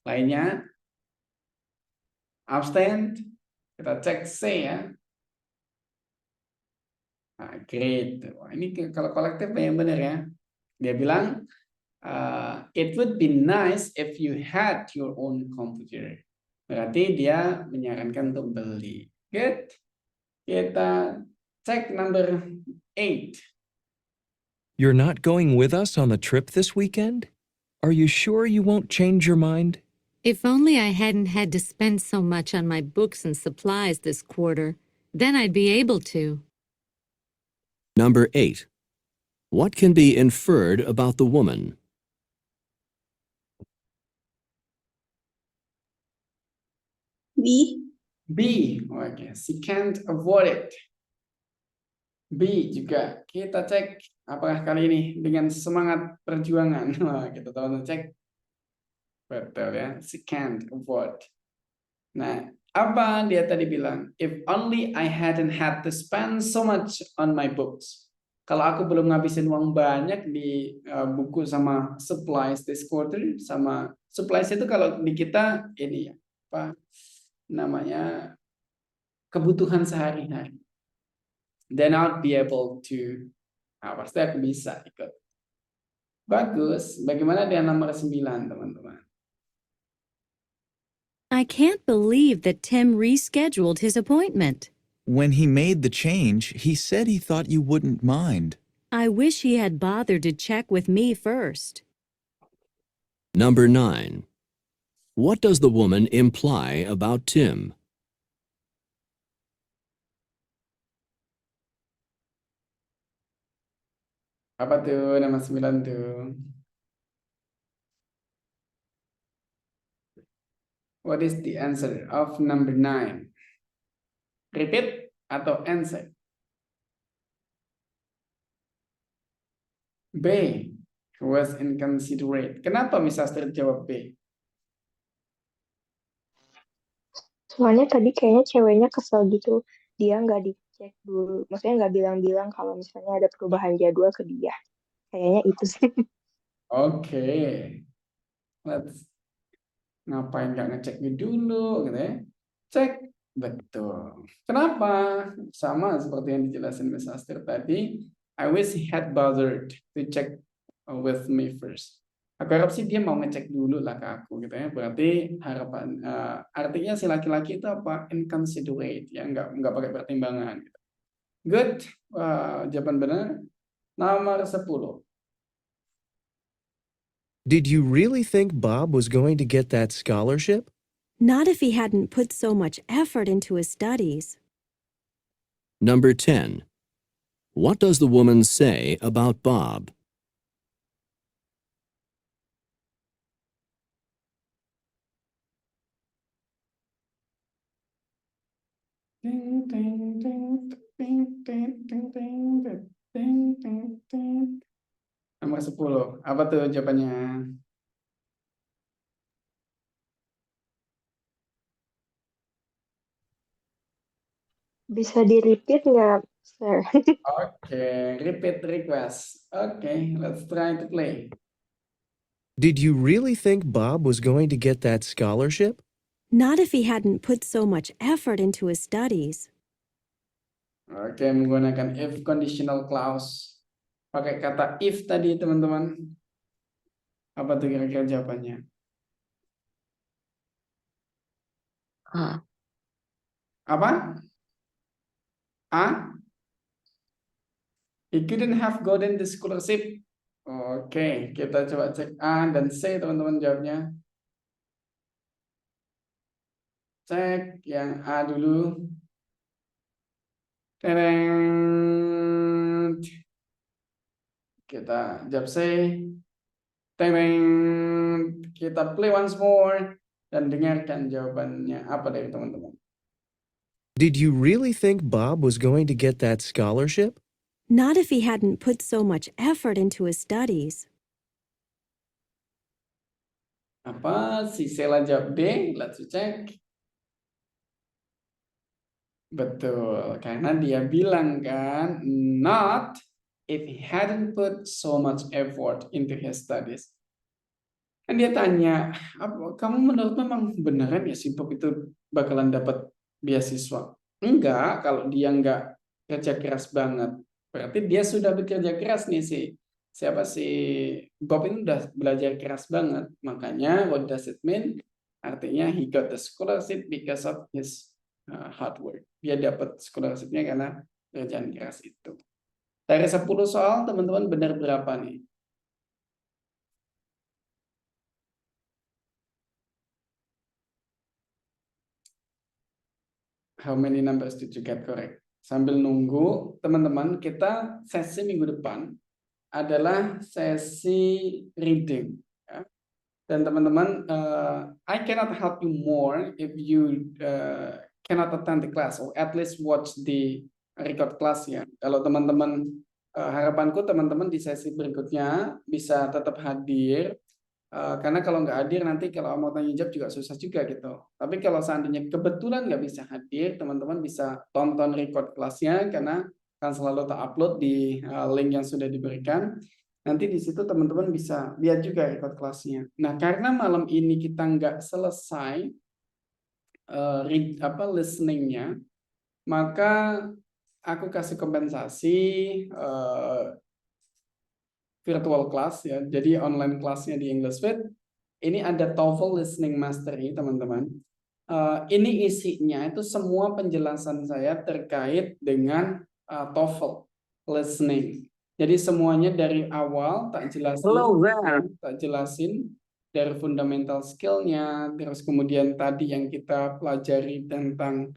Lainnya? Abstain? Kita cek C ya. Nah, great. Wah, ini kalau kolektif yang benar ya. Dia bilang, it would be nice if you had your own computer. Berarti dia menyarankan untuk beli. Good. Kita cek number 8. You're not going with us on the trip this weekend? Are you sure you won't change your mind? If only I hadn't had to spend so much on my books and supplies this quarter, then I'd be able to. Number 8. What can be inferred about the woman? B. B. Oke, she can't avoid it. B juga. Kita cek apakah kali ini dengan semangat perjuangan. Wah, kita tahu cek. Betul ya, she can't avoid. Nah, apa dia tadi bilang? If only I hadn't had to spend so much on my books. Kalau aku belum ngabisin uang banyak di buku sama supplies this quarter, sama supplies itu kalau di kita ini ya, apa namanya, kebutuhan sehari-hari. Then I'll be able to, pasti aku bisa ikut. Bagus. Bagaimana dengan nomor 9, teman-teman? I can't believe that Tim rescheduled his appointment. When he made the change, he said he thought you wouldn't mind. I wish he had bothered to check with me first. Number 9. What does the woman imply about Tim? Apa tuh nama 9 tuh? What is the answer of number 9? Repeat atau answer? B. Was inconsiderate. Kenapa Miss Astrid jawab B? Soalnya tadi kayaknya ceweknya kesel gitu. Dia nggak dicek dulu. Maksudnya nggak bilang-bilang kalau misalnya ada perubahan jadwal ke dia. Kayaknya itu sih. Oke. Let's ngapain nggak ngecek dulu gitu ya? Cek. Betul. Kenapa? Sama seperti yang dijelasin Miss Astrid tadi. I wish he had bothered to check with me first. Aku harap sih dia mau ngecek dulu lah ke aku gitu ya. Berarti harapan artinya si laki-laki itu apa? Inconsiderate ya, nggak pakai pertimbangan gitu. Good. Jawaban benar. Nomor 10. Did you really think Bob was going to get that scholarship? Not if he hadn't put so much effort into his studies. Number 10. What does the woman say about Bob? Ting, ting, ting, ting, ting, ting, ting, ting, ting, ting. Nomor 10. Apa tuh jawabannya? Bisa di-repeat nggak, Sir? Oke, repeat request. Oke, let's try to play. Did you really think Bob was going to get that scholarship? Not if he hadn't put so much effort into his studies. Oke, menggunakan if conditional clause. Pakai kata if tadi, teman-teman. Apa tuh kira-kira jawabannya? Apa? A? He couldn't have gotten the scholarship. Oke, kita coba cek A dan C, teman-teman jawabnya. Cek yang A dulu. Tereng. Kita jawab C. Tereng. Kita play once more dan dengarkan jawabannya apa dari teman-teman. Did you really think Bob was going to get that scholarship? Not if he hadn't put so much effort into his studies. Apa? Si Sela jawab D. Let's check. Betul, karena dia bilang kan, not if he hadn't put so much effort into his studies. Kan dia tanya, kamu menurut memang beneran ya si Bob itu bakalan dapat beasiswa? Enggak, kalau dia enggak kerja keras banget. Berarti dia sudah bekerja keras nih siapa sih Bob ini udah belajar keras banget. Makanya what does it mean? Artinya he got the scholarship because of his hard work. Dia dapat scholarship-nya karena kerjaan keras itu. Dari 10 soal, teman-teman benar berapa nih? How many numbers did you get correct? Sambil nunggu, teman-teman, kita sesi minggu depan adalah sesi reading. Ya. Dan teman-teman, I cannot help you more if you cannot attend the class or at least watch the record class ya. Kalau teman-teman harapanku teman-teman di sesi berikutnya bisa tetap hadir karena kalau nggak hadir nanti kalau mau tanya jawab juga susah juga gitu. Tapi kalau seandainya kebetulan nggak bisa hadir, teman-teman bisa tonton record kelasnya karena akan selalu tak upload di link yang sudah diberikan. Nanti di situ teman-teman bisa lihat juga record kelasnya. Nah, karena malam ini kita nggak selesai listeningnya, maka aku kasih kompensasi virtual class ya. Jadi online kelasnya di English Fit. Ini ada TOEFL Listening Mastery, teman-teman. Ini isinya itu semua penjelasan saya terkait dengan TOEFL listening. Jadi semuanya dari awal tak jelasin dari fundamental skill-nya, terus kemudian tadi yang kita pelajari tentang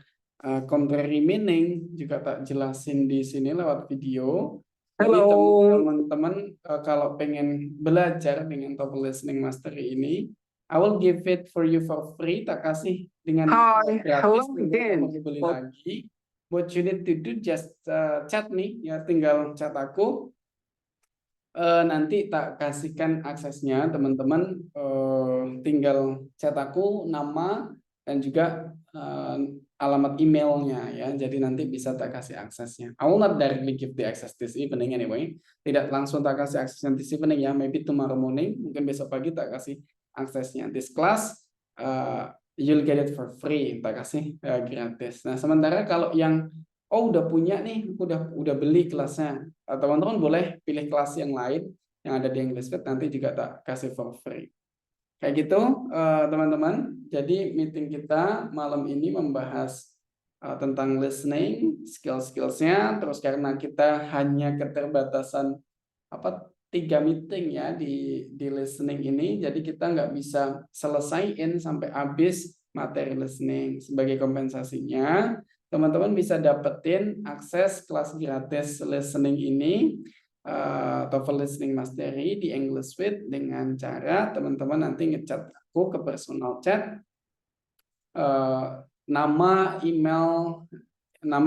contrary meaning juga tak jelasin di sini lewat video. Jadi teman-teman kalau pengen belajar dengan TOEFL Listening Mastery ini, I will give it for you for free, tak kasih dengan Hi, gratis, hello tinggal again. kamu beli lagi. What you need to do just chat nih, ya tinggal chat aku. Nanti tak kasihkan aksesnya teman-teman, tinggal chat aku nama dan juga alamat emailnya ya, jadi nanti bisa tak kasih aksesnya. I will not directly give the access this evening anyway, tidak langsung tak kasih aksesnya this evening ya, maybe tomorrow morning, mungkin besok pagi tak kasih aksesnya. This class you'll get it for free, tak kasih gratis. Nah sementara kalau yang udah punya nih, udah beli kelasnya, teman-teman boleh pilih kelas yang lain yang ada di EnglishWith, nanti juga tak kasih for free. Kayak gitu teman-teman. Jadi meeting kita malam ini membahas tentang listening, skill-skillsnya. Terus karena kita hanya keterbatasan 3 meeting ya di listening ini, jadi kita nggak bisa selesaiin sampai habis materi listening. Sebagai kompensasinya, teman-teman bisa dapetin akses kelas gratis listening ini, TOEFL Listening Mastery di EnglishWith, dengan cara teman-teman nanti ngechat aku ke personal chat, nama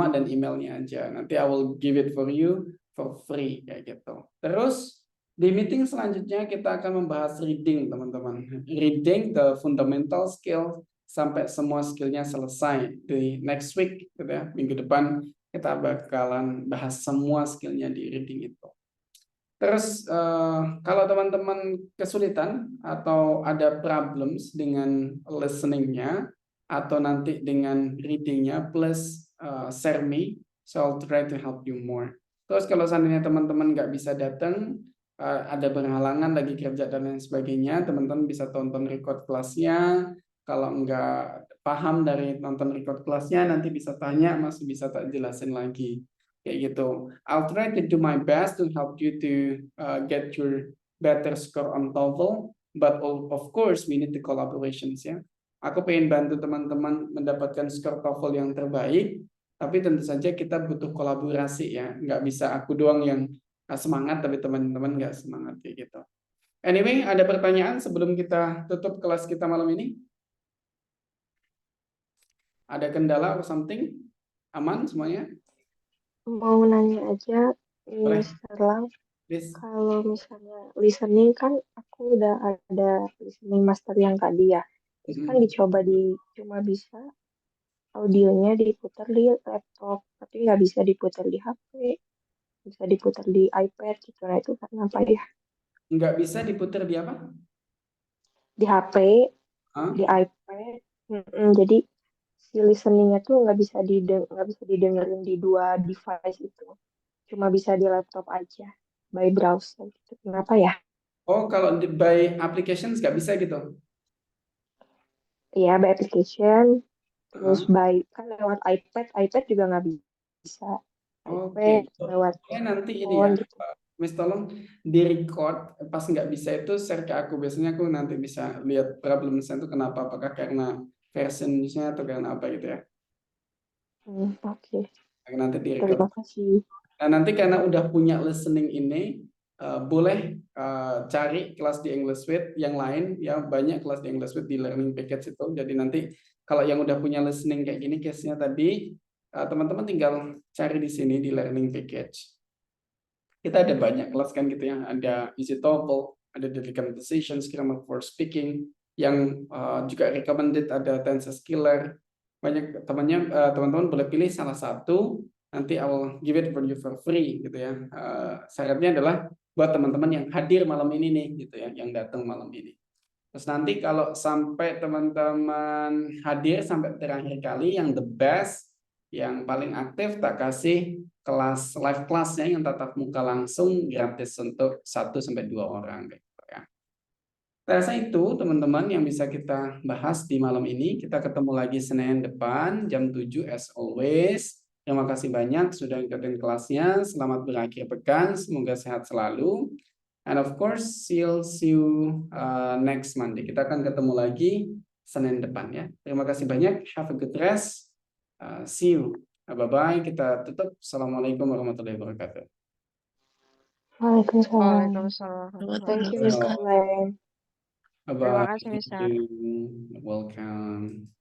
dan emailnya aja. Nanti I will give it for you for free kayak gitu. Terus di meeting selanjutnya kita akan membahas reading teman-teman. Reading the fundamental skill sampai semua skillnya selesai di next week gitu ya. Minggu depan kita bakalan bahas semua skillnya di reading itu. Terus kalau teman-teman kesulitan atau ada problems dengan listeningnya atau nanti dengan readingnya, please share me, so I'll try to help you more. Terus kalau seandainya teman-teman nggak bisa datang, ada berhalangan lagi kerja dan lain sebagainya, teman-teman bisa tonton record kelasnya. Kalau nggak paham dari nonton record kelasnya, nanti bisa tanya, masih bisa tak jelasin lagi. Kayak gitu. I'll try to do my best to help you to get your better score on TOEFL, but of course we need the collaborations ya. Aku pengen bantu teman-teman mendapatkan skor TOEFL yang terbaik, tapi tentu saja kita butuh kolaborasi ya. Nggak bisa aku doang yang semangat, tapi teman-teman nggak semangat kayak gitu. Anyway, ada pertanyaan sebelum kita tutup kelas kita malam ini? Ada kendala atau something? Aman semuanya? Mau nanya aja, Boleh. Mr. Lang, Please. kalau misalnya listening kan aku udah ada listening master yang tadi ya. Terus kan dicoba cuma bisa audionya diputar di laptop, tapi nggak bisa diputar di HP, bisa diputar di iPad gitu. Nah itu karena apa ya? Nggak bisa diputar di apa? Di HP, Hah? di iPad. Jadi si listeningnya tuh nggak bisa didengerin di dua device itu, cuma bisa di laptop aja by browser gitu. Kenapa ya? Oh, kalau by applications nggak bisa gitu? Iya, by application, terus by kan lewat iPad juga nggak bisa. Oke. Lewat Nanti ini phone ya, gitu. Miss tolong di record, pas nggak bisa itu share ke aku. Biasanya aku nanti bisa lihat problemnya itu kenapa, apakah karena versinya atau karena apa gitu ya. Oke. Nanti di record. Terima kasih. Nah nanti karena udah punya listening ini, boleh cari kelas di EnglishWith yang lain ya, banyak kelas di EnglishWith di learning package itu. Jadi nanti kalau yang udah punya listening kayak gini case-nya tadi, teman-teman tinggal cari di sini di learning package. Kita ada banyak kelas kan gitu ya, ada Easy TOEFL, ada Dedicated Conversations, Grammar for Speaking, yang juga recommended ada Tenses Killer. Banyak teman-teman boleh pilih salah satu, nanti I will give it for you for free gitu ya. Syaratnya adalah buat teman-teman yang hadir malam ini nih gitu ya, yang datang malam ini. Terus nanti kalau sampai teman-teman hadir sampai terakhir kali, yang the best, yang paling aktif, tak kasih kelas live kelasnya yang tatap muka langsung gratis untuk 1-2 orang gitu ya. Rasa itu teman-teman yang bisa kita bahas di malam ini. Kita ketemu lagi Senin depan jam 7 as always. Terima kasih banyak sudah ikutin kelasnya. Selamat berakhir pekan, semoga sehat selalu. And of course, see you next Monday. Kita akan ketemu lagi Senin depan ya. Terima kasih banyak. Have a good rest. See you. Bye-bye. Kita tutup. Assalamualaikum warahmatullahi wabarakatuh. Waalaikumsalam. Waalaikumsalam. Thank you, Mr. Lang. Terima Bye-bye. kasih, Thank Mister. you. Welcome.